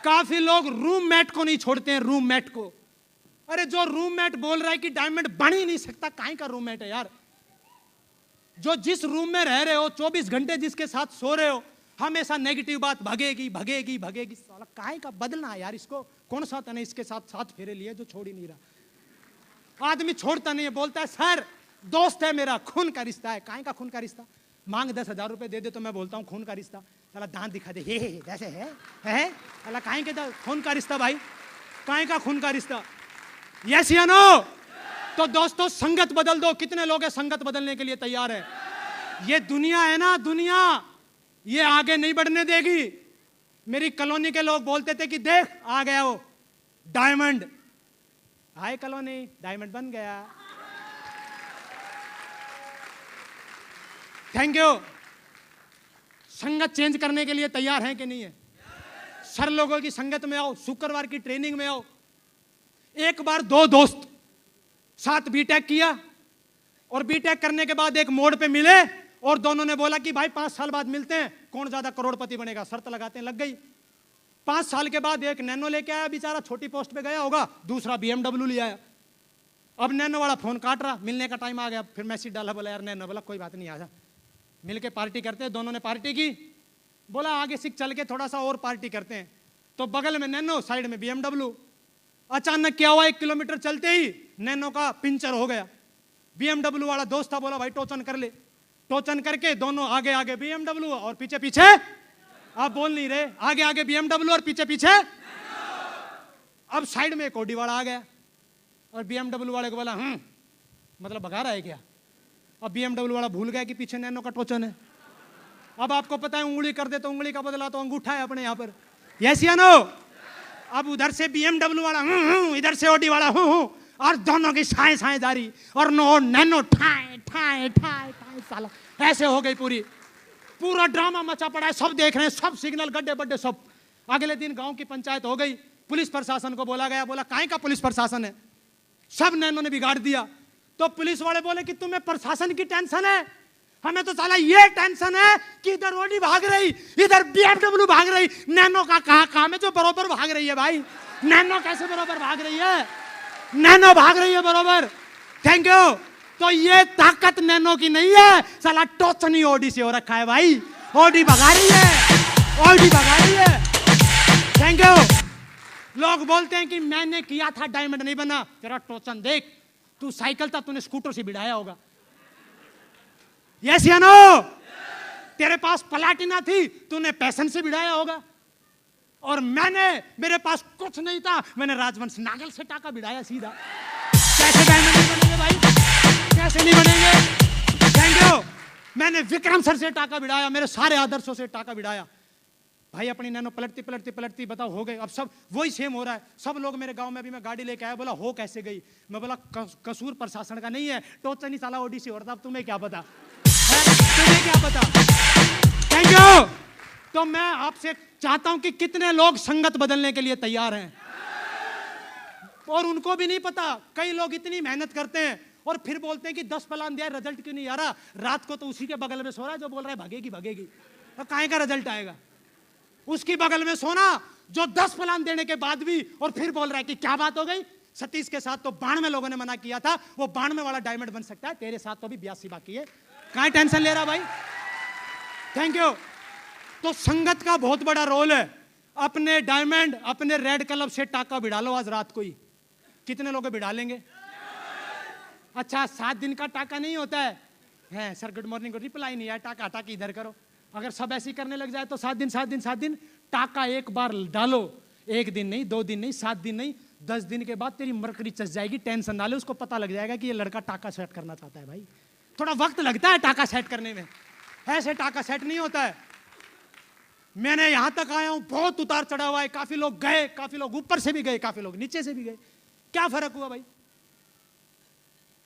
A: काफी लोग रूममेट को नहीं छोड़ते हैं, रूममेट को। अरे जो रूममेट बोल रहा है कि डायमंड बन ही नहीं सकता, काहे का रूममेट है यार? जो जिस रूम में रह रहे हो, 24 घंटे जिसके साथ सो रहे हो, हमेशा नेगेटिव बात भगेगी भगेगी भगेगी, साला काहे का बदलना है यार इसको। कौन सा तने इसके साथ फेरे लिए जो छोड़ ही नहीं रहा। आदमी छोड़ता नहीं है, बोलता है सर दोस्त है मेरा, खून का रिश्ता है। काहे का खून का रिश्ता? मांग 10,000 रुपए दे दे तो मैं बोलता हूँ खून का रिश्ता। साला दांत दिखा दे, हे जैसे है साला काहे के खून का रिश्ता भाई? काहे का खून का रिश्ता? यस या नो? तो दोस्तों, संगत बदल दो। कितने लोग हैं संगत बदलने के लिए तैयार है? ये दुनिया है ना, दुनिया ये आगे नहीं बढ़ने देगी। मेरी कॉलोनी के लोग बोलते थे कि देख आ गया वो डायमंड। हाय कॉलोनी, डायमंड बन गया। Thank you. संगत चेंज करने के लिए तैयार हैं कि नहीं है? सर लोगों की संगत में आओ, शुक्रवार की ट्रेनिंग में आओ। एक बार 2 दोस्त साथ बीटेक किया और बीटेक करने के बाद एक मोड़ पे मिले और दोनों ने बोला कि भाई 5 साल बाद मिलते हैं, कौन ज्यादा करोड़पति बनेगा। शर्त लगाते हैं, लग गई। 5 साल के बाद एक नैनो लेके आया बेचारा, छोटी पोस्ट पे गया होगा, दूसरा BMW ले आया। अब नैनो वाला फोन काट रहा, मिलने का टाइम आ गया, फिर मैसेज डाला, बोला यार नैनो, बोला कोई बात नहीं, आ जा मिलके पार्टी करते हैं। दोनों ने पार्टी की, बोला आगे से चल के थोड़ा सा और पार्टी करते हैं। तो बगल में नैनो, साइड में BMW। अचानक क्या हुआ, 1 किलोमीटर चलते ही नैनो का पंचर हो गया। BMW वाला दोस्त था, बोला भाई टोचन कर ले। टोचन करके दोनों आगे आगे BMW और पीछे पीछे, आप बोल नहीं रहे, आगे आगे BMW और पीछे पीछे। अब साइड में एक ऑडी वाला आ गया और BMW वाले को बोला मतलब भगा रहा है क्या? अब BMW वाला भूल गया कि पीछे नैनो का टोचन है। अब आपको पता है उंगली कर दे तो उंगली का बदला तो अंगूठा है अपने यहाँ पर। यस या नो? अब उधर से BMW वाला इधर से ऑडी वाला और दोनों की साए साए जारी और नैनो ठाए ठाए ठाए ठाए, साला ऐसे हो गई पूरा ड्रामा मचा पड़ा है। सब देख रहे हैं, सब सिग्नल गड्ढे बड्ढे सब। अगले दिन गांव की पंचायत हो गई, पुलिस प्रशासन को बोला गया। बोला काहे का पुलिस प्रशासन है? सब नैनो ने बिगाड़ दिया। तो पुलिस वाले बोले कि तुम्हें प्रशासन की टेंशन है, हमें तो साला ये टेंशन है कि इधर ऑडी भाग रही, इधर BMW भाग रही, नैनो का कहाँ काम है जो बरोबर भाग रही है? भाई नैनो कैसे बरोबर भाग रही है? नैनो भाग रही है बरोबर। Thank you. तो ये ताकत नैनो की नहीं है, साला टोचन ही ऑडी से हो रखा है भाई। ऑडी भगा रही है, ऑडी भगा रही है। Thank you. लोग बोलते हैं कि मैंने किया था, डायमंड नहीं बना। तेरा टोचन देख, तू साइकिल था, तूने स्कूटर से बिड़ाया होगा। यस या नो? तेरे पास प्लाटिना थी, तूने पैशन से बिड़ाया होगा। और मेरे पास कुछ नहीं था, मैंने राजवंश नागल से टाका बिड़ाया सीधा। कैसे डायमंड नहीं बनेंगे भाई? कैसे नहीं बनेंगे? Thank you. मैंने विक्रम सर से टाका बिड़ाया, मेरे सारे आदर्शों से टाका बिड़ाया। भाई अपनी नैनो पलटती पलटती पलटती बताओ हो गए। अब सब वही सेम हो रहा है। सब लोग मेरे गांव में, अभी मैं गाड़ी लेके आया, बोला हो कैसे गई? मैं बोला कसूर प्रशासन का नहीं है, टोचन ही साला ऑडी से हो रहा था। अब तुम्हें क्या पता? तुम्हें क्या पता? Thank you. तो मैं आपसे चाहता हूं कि कितने लोग संगत बदलने के लिए तैयार हैं? और उनको भी नहीं पता। कई लोग इतनी मेहनत करते हैं और फिर बोलते हैं कि 10 प्लान दिया, रिजल्ट क्यों नहीं आ रहा? रात को तो उसी के बगल में सो रहा है जो बोल रहा है भागेगी भागेगी। तो काहे का रिजल्ट आएगा? उसकी बगल में सोना जो 10 प्लान देने के बाद भी और फिर बोल रहा है कि क्या बात हो गई? सतीश के साथ तो 92 लोगों ने मना किया था, वो 92 वाला डायमंड बन सकता है, तेरे साथ तो भी 82 बाकी है। काहे टेंशन ले रहा भाई? Thank you. तो संगत का बहुत बड़ा रोल है। अपने डायमंड, अपने रेड क्लब से टाका बिड़ा लो आज रात को ही। कितने लोग बिड़ा लेंगे? अच्छा 7 दिन का टाका नहीं होता है सर गुड मॉर्निंग को रिप्लाई नहीं आया, टाका टाकी इधर करो। अगर सब ऐसे ही करने लग जाए तो 7 दिन 7 दिन 7 दिन टाका एक बार डालो। 1 दिन नहीं, 2 दिन नहीं, 7 दिन नहीं, 10 दिन के बाद तेरी मरकरी चस जाएगी। टेंशन ना ले, उसको पता लग जाएगा कि ये लड़का टाका सेट करना चाहता है भाई। थोड़ा वक्त लगता है टाका सेट करने में, ऐसे टाका सेट नहीं होता है। मैंने यहां तक आया हूं, बहुत उतार चढ़ा हुआ है, काफी लोग गए, काफी लोग ऊपर से भी गए, काफी लोग नीचे से भी गए। क्या फर्क हुआ भाई?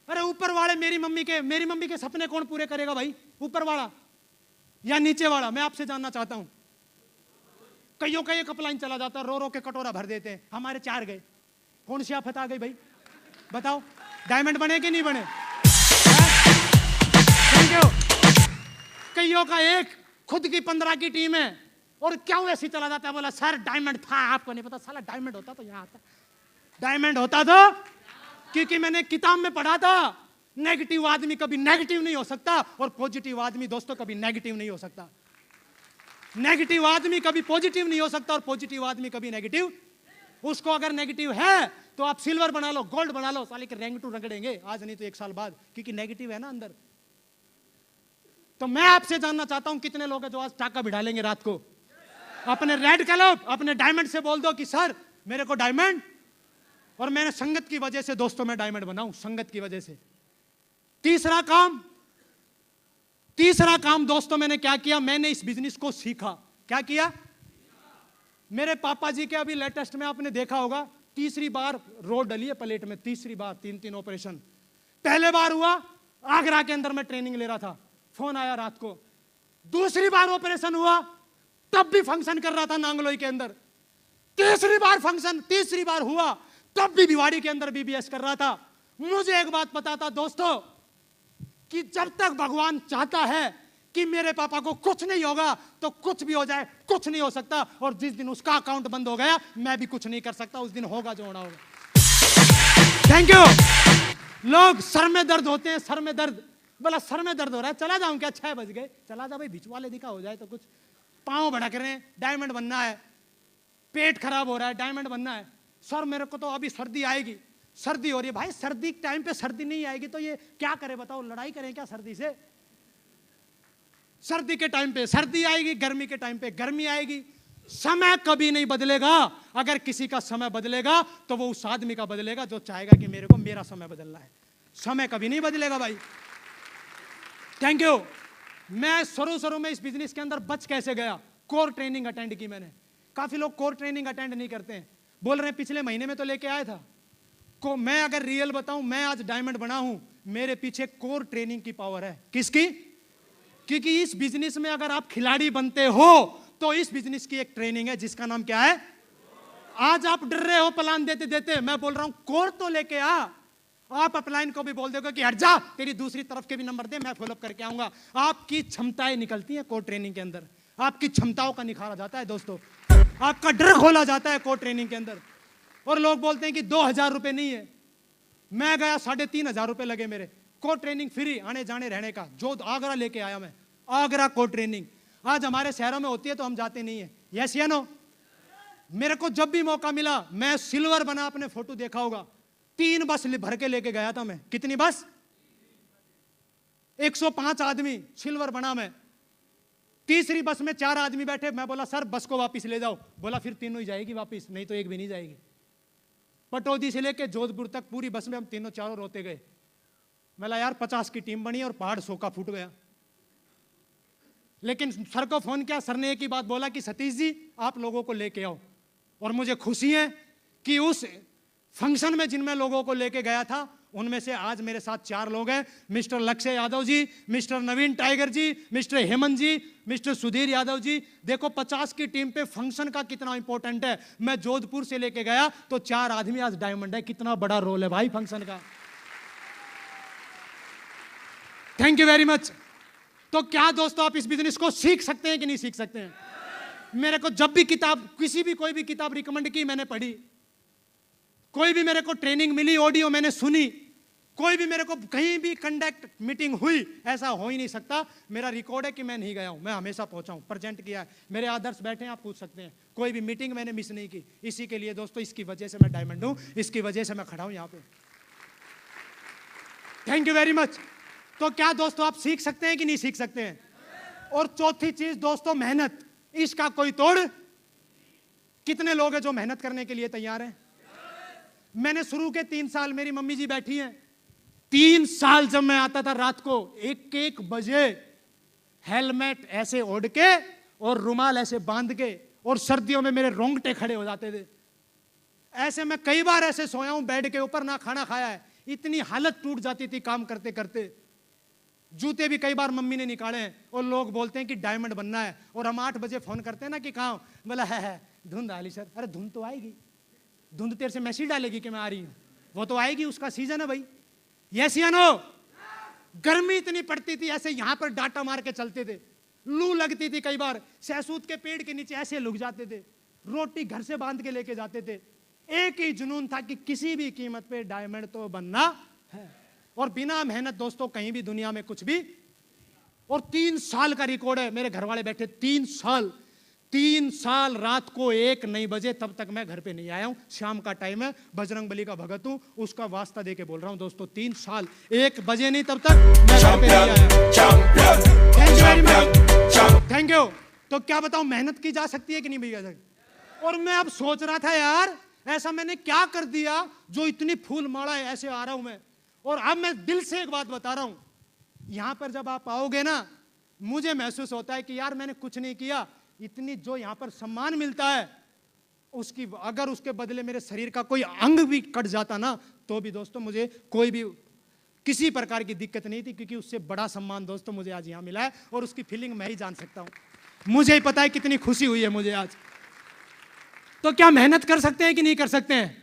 A: अरे ऊपर वाले मेरी मम्मी के सपने कौन पूरे करेगा भाई? ऊपर वाला या नीचे वाला? मैं आपसे जानना चाहता हूं। कईयों का एक अपलाइन चला जाता, रो रो के कटोरा भर देते हैं, हमारे 4 गए। कौन सी आफत आ गई भाई? बताओ, डायमंड बने कि नहीं बने? Thank you. कईयों का एक, खुद की 15 की टीम है और क्यों ऐसी चला जाता है? बोला सर डायमंड था, आपको नहीं पता। साला डायमंड होता तो यहां आता, डायमंड होता तो, क्योंकि मैंने किताब में पढ़ा था नेगेटिव आदमी कभी नेगेटिव नहीं हो सकता और पॉजिटिव आदमी दोस्तों कभी नेगेटिव नहीं हो सकता। नेगेटिव आदमी कभी पॉजिटिव नहीं हो सकता और पॉजिटिव आदमी कभी नेगेटिव। उसको अगर नेगेटिव है तो आप सिल्वर बना लो, गोल्ड बना लो, साले के रैंक टू रगड़ेंगे आज नहीं तो 1 साल बाद, क्योंकि नेगेटिव है ना अंदर। तो मैं आपसे जानना चाहता हूं कितने लोग हैं जो आज टाका भिड़ा लेंगे रात को अपने रेड क्लब, अपने डायमंड से बोल दो कि सर मेरे को डायमंड, और मैंने संगत की वजह से दोस्तों मैं डायमंड बनाऊं, संगत की वजह से। तीसरा काम दोस्तों मैंने क्या किया? मैंने इस बिजनेस को सीखा। क्या किया? मेरे पापा जी के अभी लेटेस्ट में आपने देखा होगा, तीसरी बार रोड डली है प्लेट में, तीसरी बार, 3 ऑपरेशन। पहले बार हुआ आगरा के अंदर, मैं ट्रेनिंग ले रहा था, फोन आया रात को। दूसरी बार ऑपरेशन हुआ तब भी फंक्शन कर रहा था नांगलोई के अंदर। तीसरी बार हुआ तब भी भिवाड़ी के अंदर बीबीएस कर रहा था। मुझे एक बात पता था दोस्तों कि जब तक भगवान चाहता है कि मेरे पापा को कुछ नहीं होगा तो कुछ भी हो जाए, कुछ नहीं हो सकता। और जिस दिन उसका अकाउंट बंद हो गया मैं भी कुछ नहीं कर सकता, उस दिन होगा जो होना होगा। Thank you. लोग सर में दर्द होते हैं, सर में दर्द, बोला सर में दर्द हो रहा है, चला जाऊं क्या? 6 बज गए, चला जा भाई, बीच वाले दिखा हो जाए तो कुछ। पांव भड़क रहे हैं, डायमंड बनना है, पेट खराब हो रहा है, डायमंड बनना है। सर मेरे को तो अभी सर्दी आएगी, सर्दी हो रही है। भाई सर्दी के टाइम पे सर्दी नहीं आएगी तो ये क्या करे बताओ? लड़ाई करें क्या सर्दी से? सर्दी के टाइम पे सर्दी आएगी, गर्मी के टाइम पे गर्मी आएगी। समय कभी नहीं बदलेगा। अगर किसी का समय बदलेगा तो वो उस आदमी का बदलेगा जो चाहेगा कि मेरे को मेरा समय बदलना है। समय कभी नहीं बदलेगा भाई। Thank you. मैं शुरू में इस बिजनेस के अंदर बच कैसे गया? कोर ट्रेनिंग अटेंड की मैंने। काफी लोग कोर ट्रेनिंग अटेंड नहीं करते हैं, बोल रहे हैं पिछले महीने में तो लेके आया था को। मैं अगर रियल बताऊं, मैं आज डायमंड बना हूं, मेरे पीछे कोर ट्रेनिंग की पावर है। किसकी? क्योंकि इस बिजनेस में अगर आप खिलाड़ी बनते हो तो इस बिजनेस की एक ट्रेनिंग है जिसका नाम क्या है? आज आप डर रहे हो प्लान देते देते, मैं बोल रहा हूं कोर तो लेके आ। आप अपलाइन को भी बोल दोगे कि हट जा, तेरी दूसरी तरफ के भी नंबर दे, मैं फॉलोअप करके आऊंगा। आपकी क्षमताएं निकलती हैं कोर ट्रेनिंग के अंदर, आपकी क्षमताओं का निखारा जाता है दोस्तों, आपका डर खोला जाता है कोर ट्रेनिंग के अंदर। और लोग बोलते हैं कि 2000 रुपए नहीं है। मैं गया, 3500 रुपए लगे मेरे। कोर ट्रेनिंग फ्री, आने जाने रहने का। जो आगरा लेके आया मैं, आगरा कोर ट्रेनिंग। आज हमारे शहरों में होती है तो हम जाते नहीं है। यस या नो? मेरे को जब भी मौका मिला, मैं सिल्वर बना, आपने फोटो देखा होगा, 3 बस भर के लेके गया था मैं। कितनी बस? 105 आदमी सिल्वर बना मैं। तीसरी बस में 4 आदमी बैठे। मैं बोला सर बस को वापस ले जाओ। बोला फिर तीनों ही जाएगी वापस, नहीं तो एक भी नहीं जाएगी। पटौदी से लेके जोधपुर तक पूरी बस में हम तीनों चारों रोते गए। मैं यार 50 की टीम बनी और पहाड़ 100 का फूट गया। लेकिन सर को फोन किया, सर ने एक ही बात बोला कि सतीश जी आप लोगों को लेके आओ। और मुझे खुशी है कि उस फंक्शन में जिनमें लोगों को लेके गया था उनमें से आज मेरे साथ 4 लोग हैं। मिस्टर लक्ष्य यादव जी, मिस्टर नवीन टाइगर जी, मिस्टर हेमंत जी, मिस्टर सुधीर यादव जी। देखो 50 की टीम पे फंक्शन का कितना इंपॉर्टेंट है। मैं जोधपुर से लेके गया तो 4 आदमी आज डायमंड है। कितना बड़ा रोल है भाई फंक्शन का। Thank you very much. तो क्या दोस्तों आप इस बिजनेस को सीख सकते हैं कि नहीं सीख सकते हैं? मेरे को जब भी किताब, किसी भी कोई भी किताब रिकमेंड की मैंने पढ़ी, कोई भी मेरे को ट्रेनिंग मिली, ऑडियो मैंने सुनी, कोई भी मेरे को कहीं भी कंडक्ट मीटिंग हुई, ऐसा हो ही नहीं सकता। मेरा रिकॉर्ड है कि मैं नहीं गया हूं, मैं हमेशा पहुंचा हूं, प्रेजेंट किया है। मेरे आदर्श बैठे हैं, आप पूछ सकते हैं। कोई भी मीटिंग मैंने मिस नहीं की। इसी के लिए दोस्तों, इसकी वजह से मैं डायमंड हूं, इसकी वजह से मैं खड़ा हूं यहां पे। Thank you very much. तो क्या दोस्तों आप सीख सकते हैं कि नहीं सीख सकते हैं? और चौथी चीज दोस्तों, मेहनत। इसका कोई तोड़। कितने लोग हैं जो मेहनत करने के लिए तैयार हैं? मैंने शुरू के 3 साल, मेरी मम्मी जी बैठी हैं, 3 साल जब मैं आता था रात को 1-1 बजे, हेलमेट ऐसे ओढ़ के और रुमाल ऐसे बांध के, और सर्दियों में मेरे रोंगटे खड़े हो जाते थे। ऐसे मैं कई बार ऐसे सोया हूं बेड के ऊपर, ना खाना खाया है, इतनी हालत टूट जाती थी काम करते करते। जूते भी कई बार मम्मी ने निकाले हैं, और लोग बोलते हैं कि डायमंड बनना है, और हम 8 बजे फोन करते हैं ना कि कहाँ, बोला है धुंध आली सर। अरे धुंध तो आएगी, धुंध तेरे से मैसेज डालेगी कि मैं आ रही हूं, वो तो आएगी, उसका सीजन है भाई। यस या नो? गर्मी इतनी पड़ती थी, ऐसे यहां पर डाटा मार के चलते थे, लू लगती थी, कई बार सहसूत के पेड़ के नीचे ऐसे लुक जाते थे, रोटी घर से बांध के लेके जाते थे। एक ही जुनून था कि किसी भी कीमत पे डायमंड तो बनना है, और बिना मेहनत दोस्तों कहीं भी दुनिया में कुछ भी। और 3 साल का रिकॉर्ड है, मेरे घर वाले बैठे 3 साल रात को 1 नहीं बजे, तब तक मैं घर पे नहीं आया हूं। शाम का टाइम है, बजरंग बली का भगत हूं, उसका वास्ता दे के बोल रहा हूं दोस्तों, 3 साल 1 बजे नहीं तब तक मैं घर पे नहीं आया। Thank you very much, thank you. तो क्या बताऊं, मेहनत की जा सकती है कि नहीं भी जा सकती। और मैं अब सोच रहा था यार, ऐसा मैंने क्या कर दिया जो इतनी फूल माला है, ऐसे आ रहा हूं मैं। और अब मैं दिल से एक बात बता रहा हूं, यहां पर जब आप आओगे ना, मुझे महसूस होता है कि यार मैंने कुछ नहीं किया, इतनी जो यहां पर सम्मान मिलता है, उसकी अगर उसके बदले मेरे शरीर का कोई अंग भी कट जाता ना, तो भी दोस्तों मुझे कोई भी किसी प्रकार की दिक्कत नहीं थी, क्योंकि उससे बड़ा सम्मान दोस्तों मुझे आज यहां मिला है, और उसकी फीलिंग मैं ही जान सकता हूं। मुझे ही पता है कितनी खुशी हुई है मुझे आज। तो क्या मेहनत कर सकते हैं कि नहीं कर सकते हैं?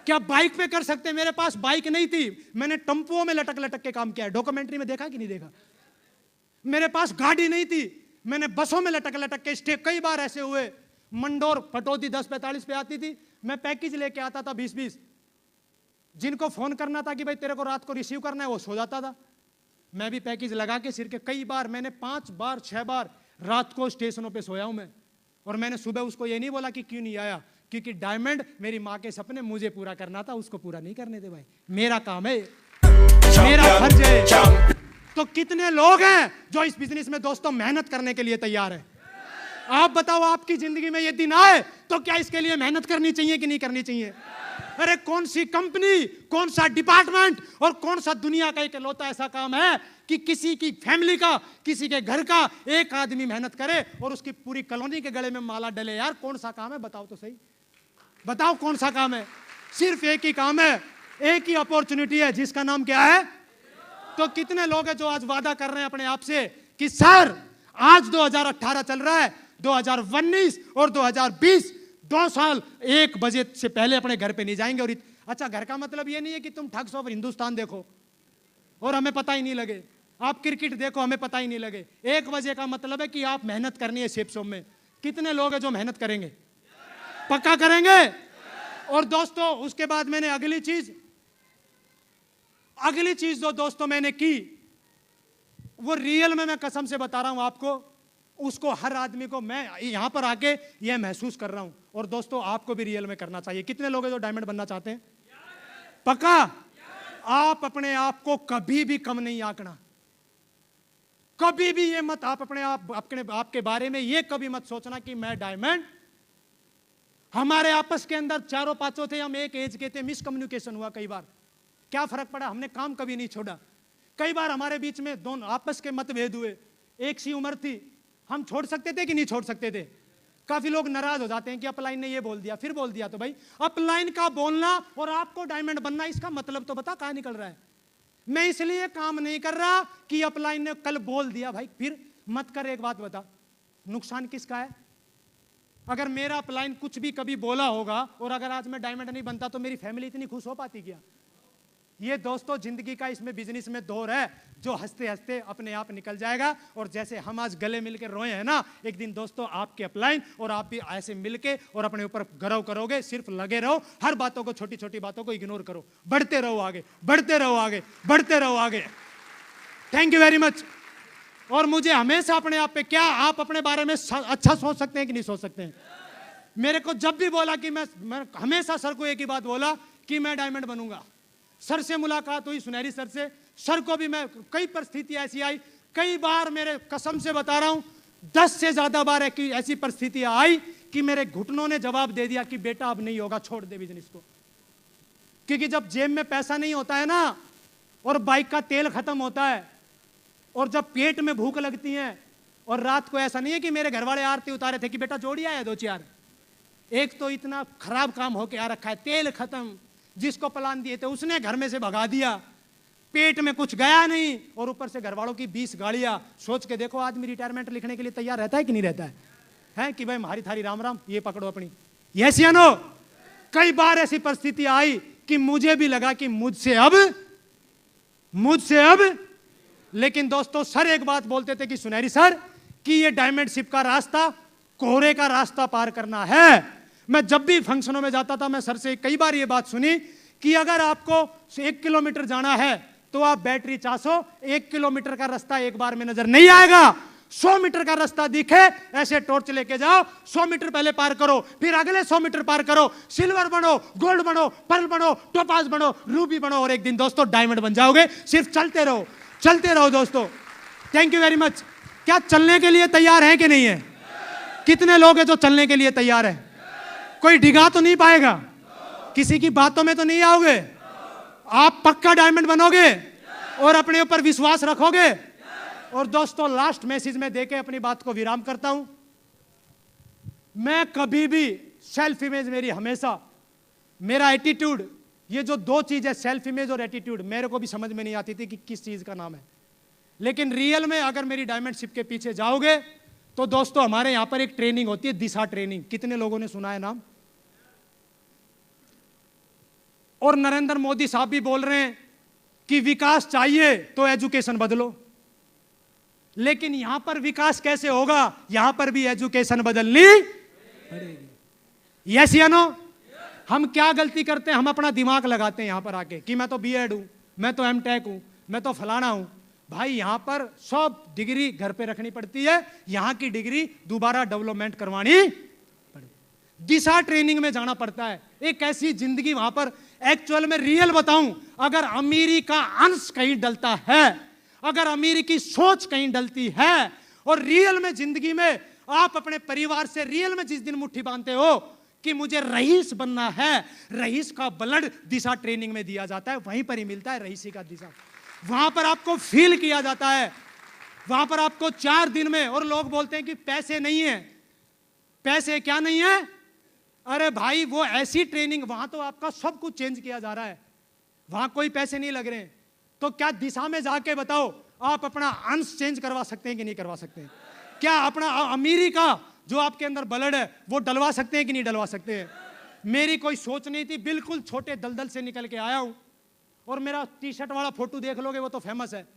A: क्या बाइक पे कर सकते हैं? मेरे पास बाइक नहीं थी, मैंने टेम्पुओं में लटक लटक के काम किया है, डॉक्यूमेंट्री में देखा कि नहीं देखा। मेरे पास गाड़ी नहीं थी, मैंने बसों में लटक लटक के स्टे, कई बार ऐसे हुए, मंडोर पटौदी 10:45 पे आती थी, मैं पैकेज लेके आता था 20-20, जिनको फोन करना था कि भाई तेरे को रात को रिसीव करना है, वो सो जाता था, मैं भी पैकेज लगा के सिर के। कई बार मैंने 5 बार 6 बार रात को स्टेशनों पे सोया हूं मैं, और मैंने सुबह उसको ये नहीं बोला कि क्यों नहीं आया, क्योंकि डायमंड मेरी माँ के सपने मुझे पूरा करना था, उसको पूरा नहीं करने दे भाई, मेरा काम है, मेरा फर्ज है। तो कितने लोग हैं जो इस बिजनेस में दोस्तों मेहनत करने के लिए तैयार है? आप बताओ, आपकी जिंदगी में ये दिन आए तो क्या इसके लिए मेहनत करनी चाहिए कि नहीं करनी चाहिए? अरे कौन सी कंपनी, कौन सा डिपार्टमेंट और कौन सा दुनिया का इकलौता ऐसा काम है कि किसी की फैमिली का, किसी के घर का एक आदमी मेहनत करे और उसकी पूरी कॉलोनी के गले में माला डले? यार कौन सा काम है, बताओ तो सही, बताओ कौन सा काम है? सिर्फ एक ही काम है, एक ही अपॉर्चुनिटी है, जिसका नाम क्या है? तो कितने लोग हैं जो आज वादा कर रहे हैं अपने आप से कि सर आज 2018 चल रहा है, 2019 और 2020 2 साल 1 बजे से पहले अपने घर पे नहीं जाएंगे। और अच्छा, घर का मतलब ये नहीं है कि तुम ठग्स ऑफ हिंदुस्तान देखो और हमें पता ही नहीं लगे, आप क्रिकेट देखो हमें पता ही नहीं लगे। 1 बजे का मतलब है कि आप मेहनत करनी है शेप शॉप में। कितने लोग हैं जो मेहनत करेंगे? पक्का करेंगे? और दोस्तों उसके बाद मैंने अगली चीज जो दोस्तों मैंने की, वो रियल में मैं कसम से बता रहा हूं आपको, उसको हर आदमी को मैं यहां पर आके ये महसूस कर रहा हूं, और दोस्तों आपको भी रियल में करना चाहिए। कितने लोग हैं जो डायमंड बनना चाहते हैं? पक्का? आप अपने आप को कभी भी कम नहीं आंकना, कभी भी ये मत, आप अपने आपके बारे में ये कभी मत सोचना कि मैं डायमंड। हमारे आपस के अंदर 4-5 थे, हम एक एज के थे, मिसकम्युनिकेशन हुआ कई बार, क्या फर्क पड़ा, हमने काम कभी नहीं छोड़ा। कई बार हमारे बीच में दोनों आपस के मतभेद हुए, एक सी उम्र थी, हम छोड़ सकते थे कि नहीं छोड़ सकते थे? काफी लोग नाराज हो जाते हैं कि अपलाइन ने ये बोल दिया, फिर बोल दिया। तो भाई अपलाइन का बोलना और आपको डायमंड बनना, इसका मतलब तो बता कहां निकल रहा है। मैं इसलिए काम नहीं कर रहा कि अपलाइन ने कल बोल दिया, भाई फिर मत कर। एक बात बता, नुकसान किसका है? अगर मेरा अपलाइन कुछ भी कभी बोला होगा और अगर आज मैं डायमंड नहीं बनता तो मेरी फैमिली इतनी खुश हो पाती क्या? ये दोस्तों जिंदगी का इसमें बिजनेस में दौर है जो हंसते हंसते अपने आप निकल जाएगा। और जैसे हम आज गले मिलकर रोए हैं ना, एक दिन दोस्तों आपके अपलाइन और आप भी ऐसे मिलके और अपने ऊपर गर्व करोगे। सिर्फ लगे रहो, हर बातों को, छोटी छोटी बातों को इग्नोर करो, बढ़ते रहो आगे, बढ़ते रहो आगे, बढ़ते रहो आगे। Thank you very much. और मुझे हमेशा अपने आप पे, क्या आप अपने बारे में अच्छा सोच सकते हैं कि नहीं सोच सकते हैं? मेरे को जब भी बोला कि मैं हमेशा सर को एक ही बात बोला कि मैं डायमंड बनूंगा। सर से मुलाकात हुई, सुनहरी सर से, सर को भी मैं, कई परिस्थितियां ऐसी आई, कई बार मेरे कसम से बता रहा हूं 10 से ज्यादा बार ऐसी परिस्थितियां आई कि मेरे घुटनों ने जवाब दे दिया कि बेटा अब नहीं होगा, छोड़ दे बिजनेस को। क्योंकि जब जेब में पैसा नहीं होता है ना, और बाइक का तेल खत्म होता है, और जब पेट में भूख लगती है, और रात को ऐसा नहीं है कि मेरे घर वाले आरती उतारे थे कि बेटा जोड़ी आया 2-4, एक तो इतना खराब काम होके आ रखा है, तेल खत्म, जिसको प्लान दिए थे उसने घर में से भगा दिया, पेट में कुछ गया नहीं, और ऊपर से घर वालों की 20 गाड़ियां। सोच के देखो आदमी रिटायरमेंट लिखने के लिए तैयार रहता है कि नहीं रहता है कि भाई हमारी थारी राम राम, ये पकड़ो अपनी। यस या नो? कई बार ऐसी परिस्थिति आई कि मुझे भी लगा कि मुझसे अब, लेकिन दोस्तों सर एक बात बोलते थे कि सुनहरी सर कि ये डायमंड शिप का रास्ता कोहरे का रास्ता पार करना है। मैं जब भी फंक्शनों में जाता था, मैं सर से कई बार ये बात सुनी कि अगर आपको 1 किलोमीटर जाना है तो आप बैटरी 400, 1 किलोमीटर का रास्ता एक बार में नजर नहीं आएगा, 100 मीटर का रास्ता दिखे ऐसे टॉर्च लेके जाओ, 100 मीटर पहले पार करो, फिर अगले 100 मीटर पार करो, सिल्वर बनो, गोल्ड बनो, पर्ल बनो, टोपाज बनो, रूबी बनो, और एक दिन दोस्तों डायमंड बन जाओगे। सिर्फ चलते रहो दोस्तों। Thank you very much. क्या चलने के लिए तैयार है कि नहीं है? कितने लोग हैं जो चलने के लिए तैयार है? कोई डिगा तो नहीं पाएगा, किसी की बातों में तो नहीं आओगे, आप पक्का डायमंड बनोगे और अपने ऊपर विश्वास रखोगे। और दोस्तों लास्ट मैसेज में देके अपनी बात को विराम करता हूं। मैं कभी भी सेल्फ इमेज, मेरी हमेशा मेरा एटीट्यूड, ये जो दो चीज है सेल्फ इमेज और एटीट्यूड, मेरे को भी समझ में नहीं आती थी कि किस चीज का नाम है, लेकिन रियल में अगर मेरी डायमंड शिप के पीछे जाओगे तो दोस्तों हमारे यहां पर एक ट्रेनिंग होती है, दिशा ट्रेनिंग। कितने लोगों ने सुना है नाम? और नरेंद्र मोदी साहब भी बोल रहे हैं कि विकास चाहिए तो एजुकेशन बदलो, लेकिन यहां पर विकास कैसे होगा? यहां पर भी एजुकेशन बदलनी पड़ेगी। यस या नो? हम क्या गलती करते हैं? हम अपना दिमाग लगाते हैं यहां पर आके कि मैं तो बीएड हूं, मैं तो एमटेक हूं, मैं तो फलाना हूं। भाई यहां पर सब डिग्री घर पे रखनी पड़ती है, यहां की डिग्री दोबारा डेवलपमेंट करवानी पड़ेगी। दिशा ट्रेनिंग में जाना पड़ता है, एक ऐसी जिंदगी वहां पर एक्चुअल में रियल बताऊं, अगर अमीरी का अंश कहीं डलता है, अगर अमीरी की सोच कहीं डलती है और रियल में जिंदगी में आप अपने परिवार से रियल में जिस दिन मुट्ठी बांधते हो कि मुझे रईस बनना है, रईस का ब्लड दिशा ट्रेनिंग में दिया जाता है, वहीं पर ही मिलता है रईसी का दिशा। वहां पर आपको फील किया जाता है, वहां पर आपको 4 दिन में। और लोग बोलते हैं कि पैसे नहीं है, पैसे क्या नहीं है? अरे भाई वो ऐसी ट्रेनिंग, वहां तो आपका सब कुछ चेंज किया जा रहा है, वहां कोई पैसे नहीं लग रहे हैं। तो क्या दिशा में जाके बताओ आप अपना अंश चेंज करवा सकते हैं कि नहीं करवा सकते हैं? क्या अपना अमीरी का जो आपके अंदर ब्लड है वो डलवा सकते हैं कि नहीं डलवा सकते हैं? मेरी कोई सोच नहीं थी, बिल्कुल छोटे दलदल से निकल के आया हूं। और मेरा टी शर्ट वाला फोटो देख लोगे, वो तो फेमस है,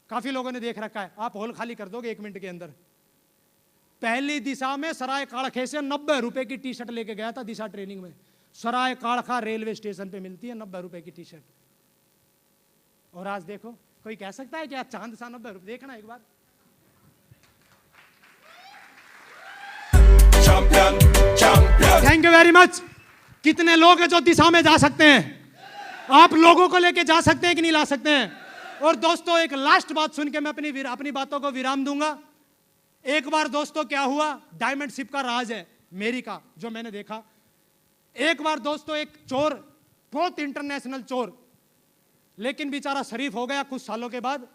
A: काफी लोगों ने देख रखा है, आप हॉल खाली कर दोगे 1 मिनट के अंदर। पहली दिशा में सराय काड़खे से 90 रुपए की टी शर्ट लेके गया था दिशा ट्रेनिंग में। सराय काड़खा रेलवे स्टेशन पे मिलती है 90 रुपए की टी शर्ट। और आज देखो, कोई कह सकता है कि आज चांद सा 90 रुपए? देखना एक बार। Thank you very much. कितने लोग हैं जो दिशा में जा सकते हैं? आप लोगों को लेके जा सकते हैं कि नहीं ला सकते हैं? और दोस्तों एक लास्ट बात सुन के मैं अपनी बातों को विराम दूंगा। एक बार दोस्तों क्या हुआ, डायमंड शिप का राज है मेरी का जो मैंने देखा। एक बार दोस्तों एक चोर, बहुत इंटरनेशनल चोर, लेकिन बेचारा शरीफ हो गया कुछ सालों के बाद,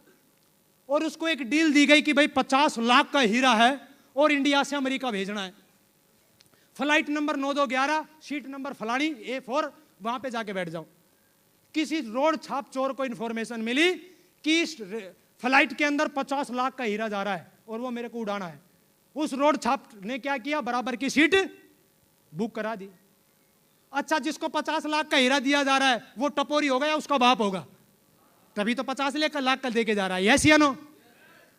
A: और उसको एक डील दी गई कि भाई 50 लाख का हीरा है और इंडिया से अमेरिका भेजना है। फ्लाइट नंबर 9211, सीट नंबर फलानी A4, वहां पे जाके बैठ जाओ। किसी रोड छाप चोर को इंफॉर्मेशन मिली कि इस फ्लाइट के अंदर 50 लाख का हीरा जा रहा है और वो मेरे को उड़ाना है। उस रोड छाप ने क्या किया, बराबर की सीट बुक करा दी। अच्छा, जिसको 50 लाख का हीरा दिया जा रहा है वो टपोरी होगा या उसका बाप होगा? तभी तो 50 लाख का देके जा रहा है। यस या नो?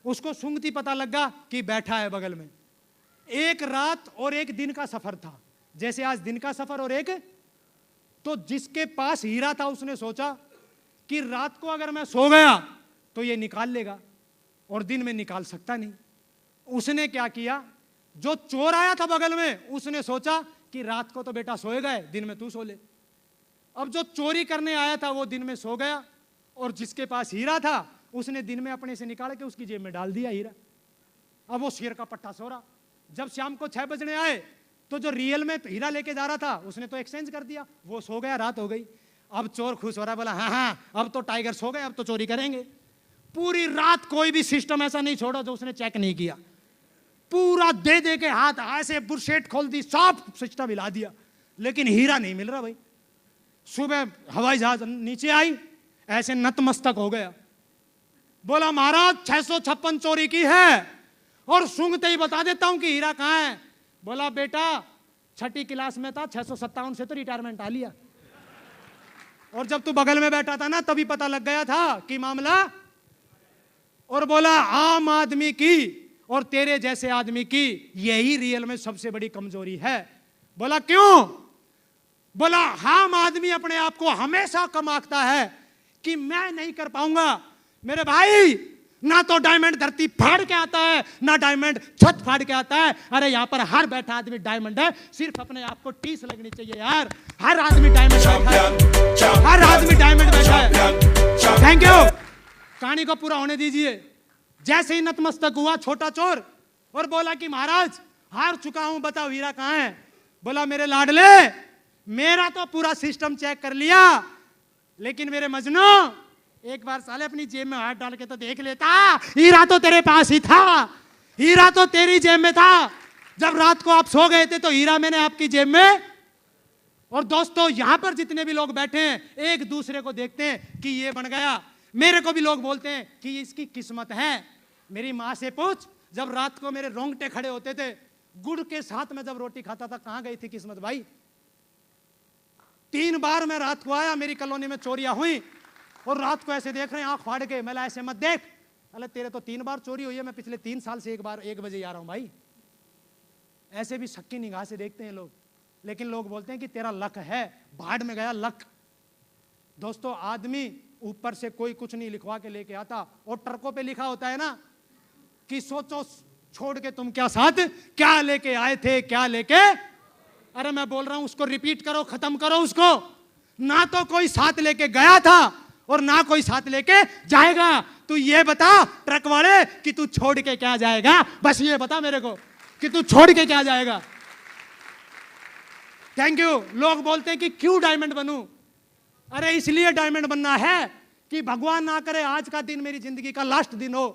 A: उसको सूंघती पता लगा कि बैठा है बगल में। एक रात और एक दिन का सफर था, जैसे आज दिन का सफर और एक। तो जिसके पास हीरा था उसने सोचा कि रात को अगर मैं सो गया तो ये निकाल लेगा और दिन में निकाल सकता नहीं। उसने क्या किया, जो चोर आया था बगल में उसने सोचा कि रात को तो बेटा सोएगा है, दिन में तू सो ले। अब जो चोरी करने आया था वो दिन में सो गया और जिसके पास हीरा था उसने दिन में अपने से निकाल के उसकी जेब में डाल दिया हीरा। अब वो शेर का पट्टा सो रहा। जब शाम को 6 बजने आए तो जो रियल में हीरा लेके जा रहा था उसने तो एक्सचेंज कर दिया, वो सो गया, रात हो गई। अब चोर खुश हो रहा है, बोला हाँ हाँ अब तो टाइगर सो गए, अब तो चोरी करेंगे। पूरी रात कोई भी सिस्टम ऐसा नहीं छोड़ा जो उसने चेक नहीं किया। पूरा दे दे के हाथ ऐसे बुरशेट खोल दी, सब सिस्टम हिला दिया, लेकिन हीरा नहीं मिल रहा भाई। सुबह हवाई जहाज नीचे आई, ऐसे नतमस्तक हो गया, बोला महाराज 656 चोरी की है और सूंघते ही बता देता हूं कि हीरा कहां है। बोला बेटा 6ठी क्लास में था, 657 से तो रिटायरमेंट आ लिया, और जब तू बगल में बैठा था ना तभी पता लग गया था कि मामला। और बोला आम आदमी की और तेरे जैसे आदमी की यही रियल में सबसे बड़ी कमजोरी है। बोला क्यों? बोला आम आदमी अपने आप को हमेशा कम आंकता है कि मैं नहीं कर पाऊंगा। मेरे भाई ना तो डायमंड धरती फाड़ के आता है, ना डायमंड छत फाड़ के आता है। अरे यहां पर हर बैठा आदमी डायमंड है, सिर्फ अपने आप को टीस लगनी चाहिए यार। हर आदमी डायमंड बैठा है, हर आदमी डायमंड बैठा है। Thank you. कहानी को पूरा होने दीजिए। जैसे ही नतमस्तक हुआ छोटा चोर और बोला कि महाराज हार चुका हूं, बताओ हीरा कहां है। बोला मेरे लाडले, मेरा तो पूरा सिस्टम चेक कर लिया, लेकिन मेरे मजनू एक बार साले अपनी जेब में हाथ डाल के तो देख लेता, हीरा तो तेरे पास ही था, हीरा तो तेरी जेब में था। जब रात को आप सो गए थे तो हीरा मैंने आपकी जेब में। और दोस्तों यहां पर जितने भी लोग बैठे हैं एक दूसरे को देखते हैं कि ये बन गया। मेरे को भी लोग बोलते हैं कि इसकी किस्मत है। मेरी माँ से पूछ, जब रात को मेरे रोंगटे खड़े होते थे, गुड़ के साथ में जब रोटी खाता था, कहां गई थी किस्मत भाई। 3 बार मैं रात को आया, मेरी कॉलोनी में चोरियां हुई और रात को ऐसे देख रहे हैं आंख फाड़ के। मैं ऐसे मत देख, अरे तेरे तो 3 बार चोरी हुई है, मैं पिछले 3 साल से 1 बजे आ रहा हूं भाई। ऐसे भी शक्की निगाह से देखते हैं लोग, लेकिन लोग बोलते हैं कि तेरा लक है, भाड़ में गया लक। दोस्तों आदमी ऊपर से कोई कुछ नहीं लिखवा के लेके आता, और ट्रकों पे लिखा होता है ना कि सोचो छोड़ के तुम क्या साथ क्या लेके आए थे, क्या लेके। अरे मैं बोल रहा हूं उसको रिपीट करो, खत्म करो उसको। ना तो कोई साथ लेके गया था और ना कोई साथ लेके जाएगा। तू ये बता ट्रक वाले कि तू छोड़ के क्या जाएगा, बस ये बता मेरे को कि तू छोड़ के क्या जाएगा। Thank you. लोग बोलते हैं कि क्यों डायमंड बनूं। अरे इसलिए डायमंड बनना है कि भगवान ना करे आज का दिन मेरी जिंदगी का लास्ट दिन हो,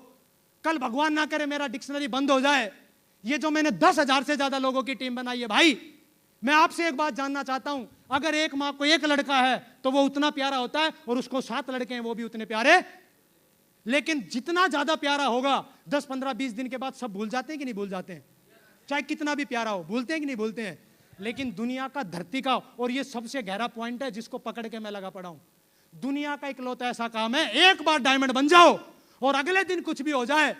A: कल भगवान ना करे मेरा डिक्शनरी बंद हो जाए। ये जो मैंने 10,000 से ज्यादा लोगों की टीम बनाई है भाई, मैं आपसे एक बात जानना चाहता हूं, अगर एक मां को 1 लड़का है तो वो उतना प्यारा होता है, और उसको 7 लड़के हैं वो भी उतने प्यारे। लेकिन जितना ज्यादा प्यारा होगा 10, 15, 20 दिन के बाद सब भूल जाते हैं कि नहीं भूल जाते हैं। चाहे कितना भी प्यारा हो, भूलते हैं कि नहीं भूलते हैं। लेकिन दुनिया का, धरती का, और ये सबसे गहरा पॉइंट है जिसको पकड़ के मैं लगा पड़ा हूं, दुनिया का इकलौता ऐसा काम है, एक बार डायमंड बन जाओ और अगले दिन कुछ भी हो जाए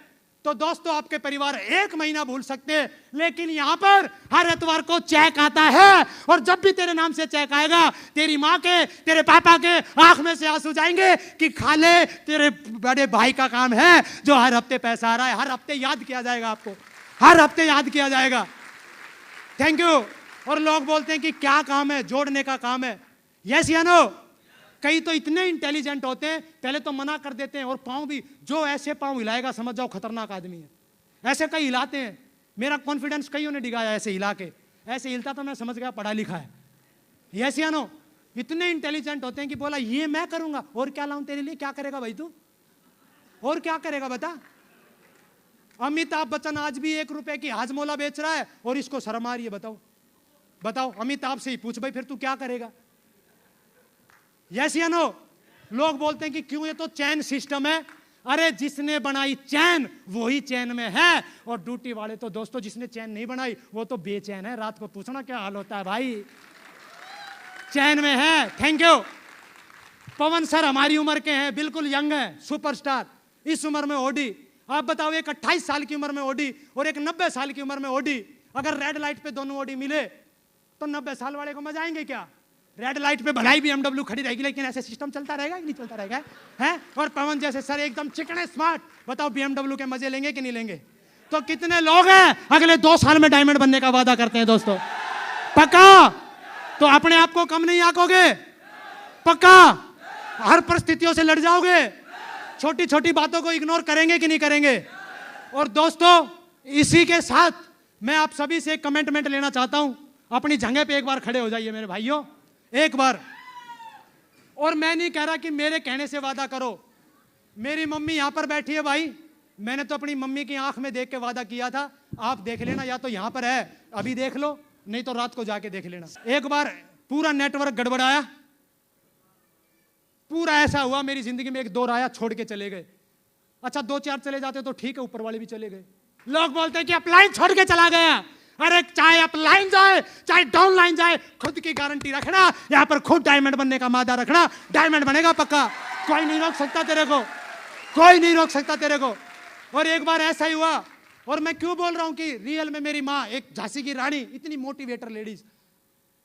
A: तो दोस्तों आपके परिवार 1 महीना भूल सकते हैं। लेकिन यहां पर हर एतवार को चेक आता है, और जब भी तेरे नाम से चेक आएगा तेरी मां के, तेरे पापा के आंख में से आंसू जाएंगे कि खाले तेरे बड़े भाई का काम है जो हर हफ्ते पैसा आ रहा है। हर हफ्ते याद किया जाएगा आपको, हर हफ्ते याद किया जाएगा। Thank you. और लोग बोलते हैं कि क्या काम है, जोड़ने का काम है। यस या नो। कई तो इतने इंटेलिजेंट होते हैं, पहले तो मना कर देते हैं, और पांव भी, जो ऐसे पांव हिलाएगा समझ जाओ खतरनाक आदमी है। ऐसे कई हिलाते हैं, मेरा कॉन्फिडेंस कईयों ने डिगाया ऐसे हिला के। ऐसे हिलता तो मैं समझ गया पढ़ा लिखा है। यस या नो। इतने इंटेलिजेंट होते हैं कि बोला ये मैं करूंगा, और क्या लाऊं तेरे लिए, क्या करेगा भाई तू, और क्या करेगा बता। अमिताभ बच्चन आज भी 1 रुपए की हाजमोला बेच रहा है और इसको शर्म आ रही है। बताओ बताओ, अमिताभ से ही पूछ भाई फिर तू क्या करेगा। यस या नो। लोग बोलते हैं कि क्यों, ये तो चैन सिस्टम है। अरे जिसने बनाई चैन वही चैन में है, और ड्यूटी वाले तो दोस्तों जिसने चैन नहीं बनाई वो तो बेचैन है। रात को पूछना क्या हाल होता है भाई, चैन में है। Thank you. पवन सर हमारी उम्र के हैं, बिल्कुल यंग है, सुपरस्टार। इस उम्र में ओडी, आप बताओ एक 28 साल की उम्र में ओडी और एक 90 साल की उम्र में ओडी, अगर रेड लाइट पे दोनों ओडी मिले तो 90 साल वाले को मजा आएंगे क्या। रेड लाइट पे भलाई BMW खड़ी रहेगी, लेकिन ऐसे सिस्टम चलता रहेगा कि नहीं चलता रहेगा है। और पवन जैसे सर एकदम चिकने स्मार्ट, बताओ BMW के मजे लेंगे कि नहीं लेंगे। तो कितने लोग हैं अगले 2 साल में डायमंड बनने का वादा करते हैं दोस्तों, पक्का। तो अपने आप को कम नहीं आंकोगे, पक्का। हर परिस्थितियों से लड़ जाओगे, छोटी छोटी बातों को इग्नोर करेंगे कि नहीं करेंगे। और दोस्तों इसी के साथ मैं आप सभी से एक कमेंटमेंट लेना चाहता हूं। अपनी जगह पे एक बार खड़े हो जाइए मेरे भाइयों, एक बार। और मैं नहीं कह रहा कि मेरे कहने से वादा करो। मेरी मम्मी यहां पर बैठी है भाई, मैंने तो अपनी मम्मी की आंख में देख के वादा किया था, आप देख लेना, या तो यहां पर है अभी देख लो, नहीं तो रात को जाके देख लेना। एक बार पूरा नेटवर्क गड़बड़ाया, पूरा ऐसा हुआ मेरी जिंदगी में, एक दौर आया, छोड़ के चले गए। अच्छा 2-4 चले जाते तो ठीक है, ऊपर वाले भी चले गए। लोग बोलते हैं कि अपलाइन छोड़ के चला गया। अरे चाहे अपलाइन जाए चाहे डाउन लाइन जाए, खुद की गारंटी रखना, यहां पर खुद डायमंड बनने का मादा रखना, डायमंड बनेगा पक्का। कोई नहीं रोक सकता तेरे को, कोई नहीं रोक सकता तेरे को। और एक बार ऐसा ही हुआ, और मैं क्यों बोल रहा हूं कि रियल में मेरी माँ एक झांसी की रानी, इतनी मोटिवेटर लेडीज,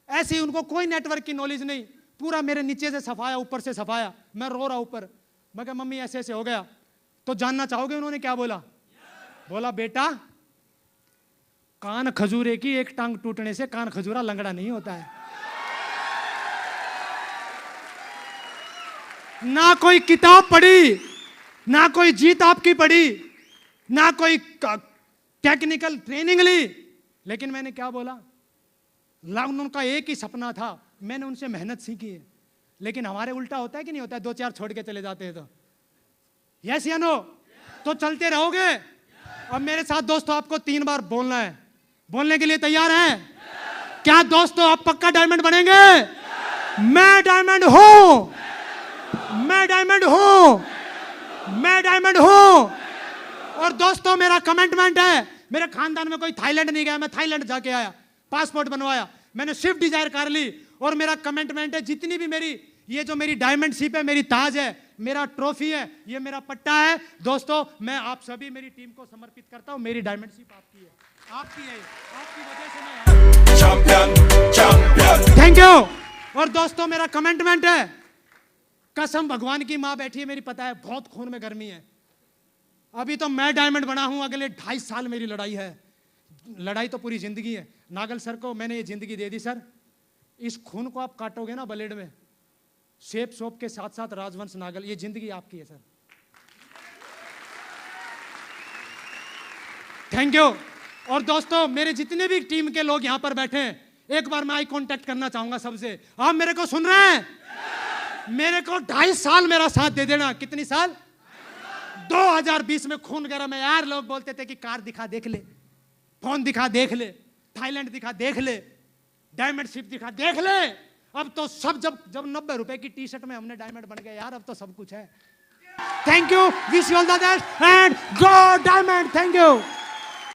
A: ऐसी उनको कोई नेटवर्क की नॉलेज नहीं, पूरा मेरे नीचे से सफाया, ऊपर से सफाया, मैं रो रहा ऊपर। मैं कहा मम्मी ऐसे ऐसे हो गया, तो जानना चाहोगे उन्होंने क्या बोला? बोला बेटा कान खजूरे की एक टांग टूटने से कान खजूरा लंगड़ा नहीं होता है। ना कोई किताब पढ़ी, ना कोई जीत आपकी पढ़ी, ना कोई टेक्निकल ट्रेनिंग ली, लेकिन मैंने क्या बोला? उनका एक ही सपना था, मैंने उनसे मेहनत सीखी है। लेकिन हमारे उल्टा होता है कि नहीं होता है? 2-4 छोड़ के चले जाते हैं तो यस या नो? तो चलते रहोगे। अब मेरे साथ दोस्तों आपको 3 बार बोलना है, बोलने के लिए तैयार हैं? क्या दोस्तों आप पक्का डायमंड बनेंगे? मैं डायमंड हूं, मैं डायमंड हूं, मैं डायमंड हूं। और दोस्तों मेरा कमिटमेंट है, मेरे खानदान में कोई थाईलैंड नहीं गया, मैं थाईलैंड जाके आया, पासपोर्ट बनवाया, मैंने स्विफ्ट डिजायर कार ली। और मेरा कमिटमेंट है, जितनी भी मेरी ये जो मेरी डायमंड शिप है, मेरी ताज है, मेरा ट्रॉफी है, ये मेरा पट्टा है, दोस्तों मैं आप सभी मेरी टीम को समर्पित करता हूं। मेरी डायमंड शिप आपकी है, आपकी है, आपकी वजह से मैं चैंपियन, चैंपियन। Thank you. और दोस्तों मेरा कमिटमेंट है, कसम भगवान की मां बैठी है मेरी, पता है बहुत खून में गर्मी है। अभी तो मैं डायमंड बना हूं, अगले 2.5 साल मेरी लड़ाई है। लड़ाई तो पूरी जिंदगी है। नागल सर को मैंने ये जिंदगी दे दी, सर इस खून को आप काटोगे ना ब्लेड में, शेप सोप के साथ साथ राजवंश नागल, ये जिंदगी आपकी है सर। Thank you. और दोस्तों मेरे जितने भी टीम के लोग यहां पर बैठे हैं, एक बार मैं आई कांटेक्ट करना चाहूंगा सबसे। आप मेरे को सुन रहे हैं? मेरे को 2.5 साल मेरा साथ दे देना। कितनी साल? 2020 में खून गरम है यार। लोग बोलते थे कि कार दिखा देख ले, फोन दिखा देख ले, थाईलैंड दिखा देख ले, डायमंड शिप दिखा देख ले। अब तो सब जब 90 रुपए की टी शर्ट में हमने डायमंड बन गए यार, अब तो सब कुछ है। Thank you, wish you all the best and go diamond. Thank you.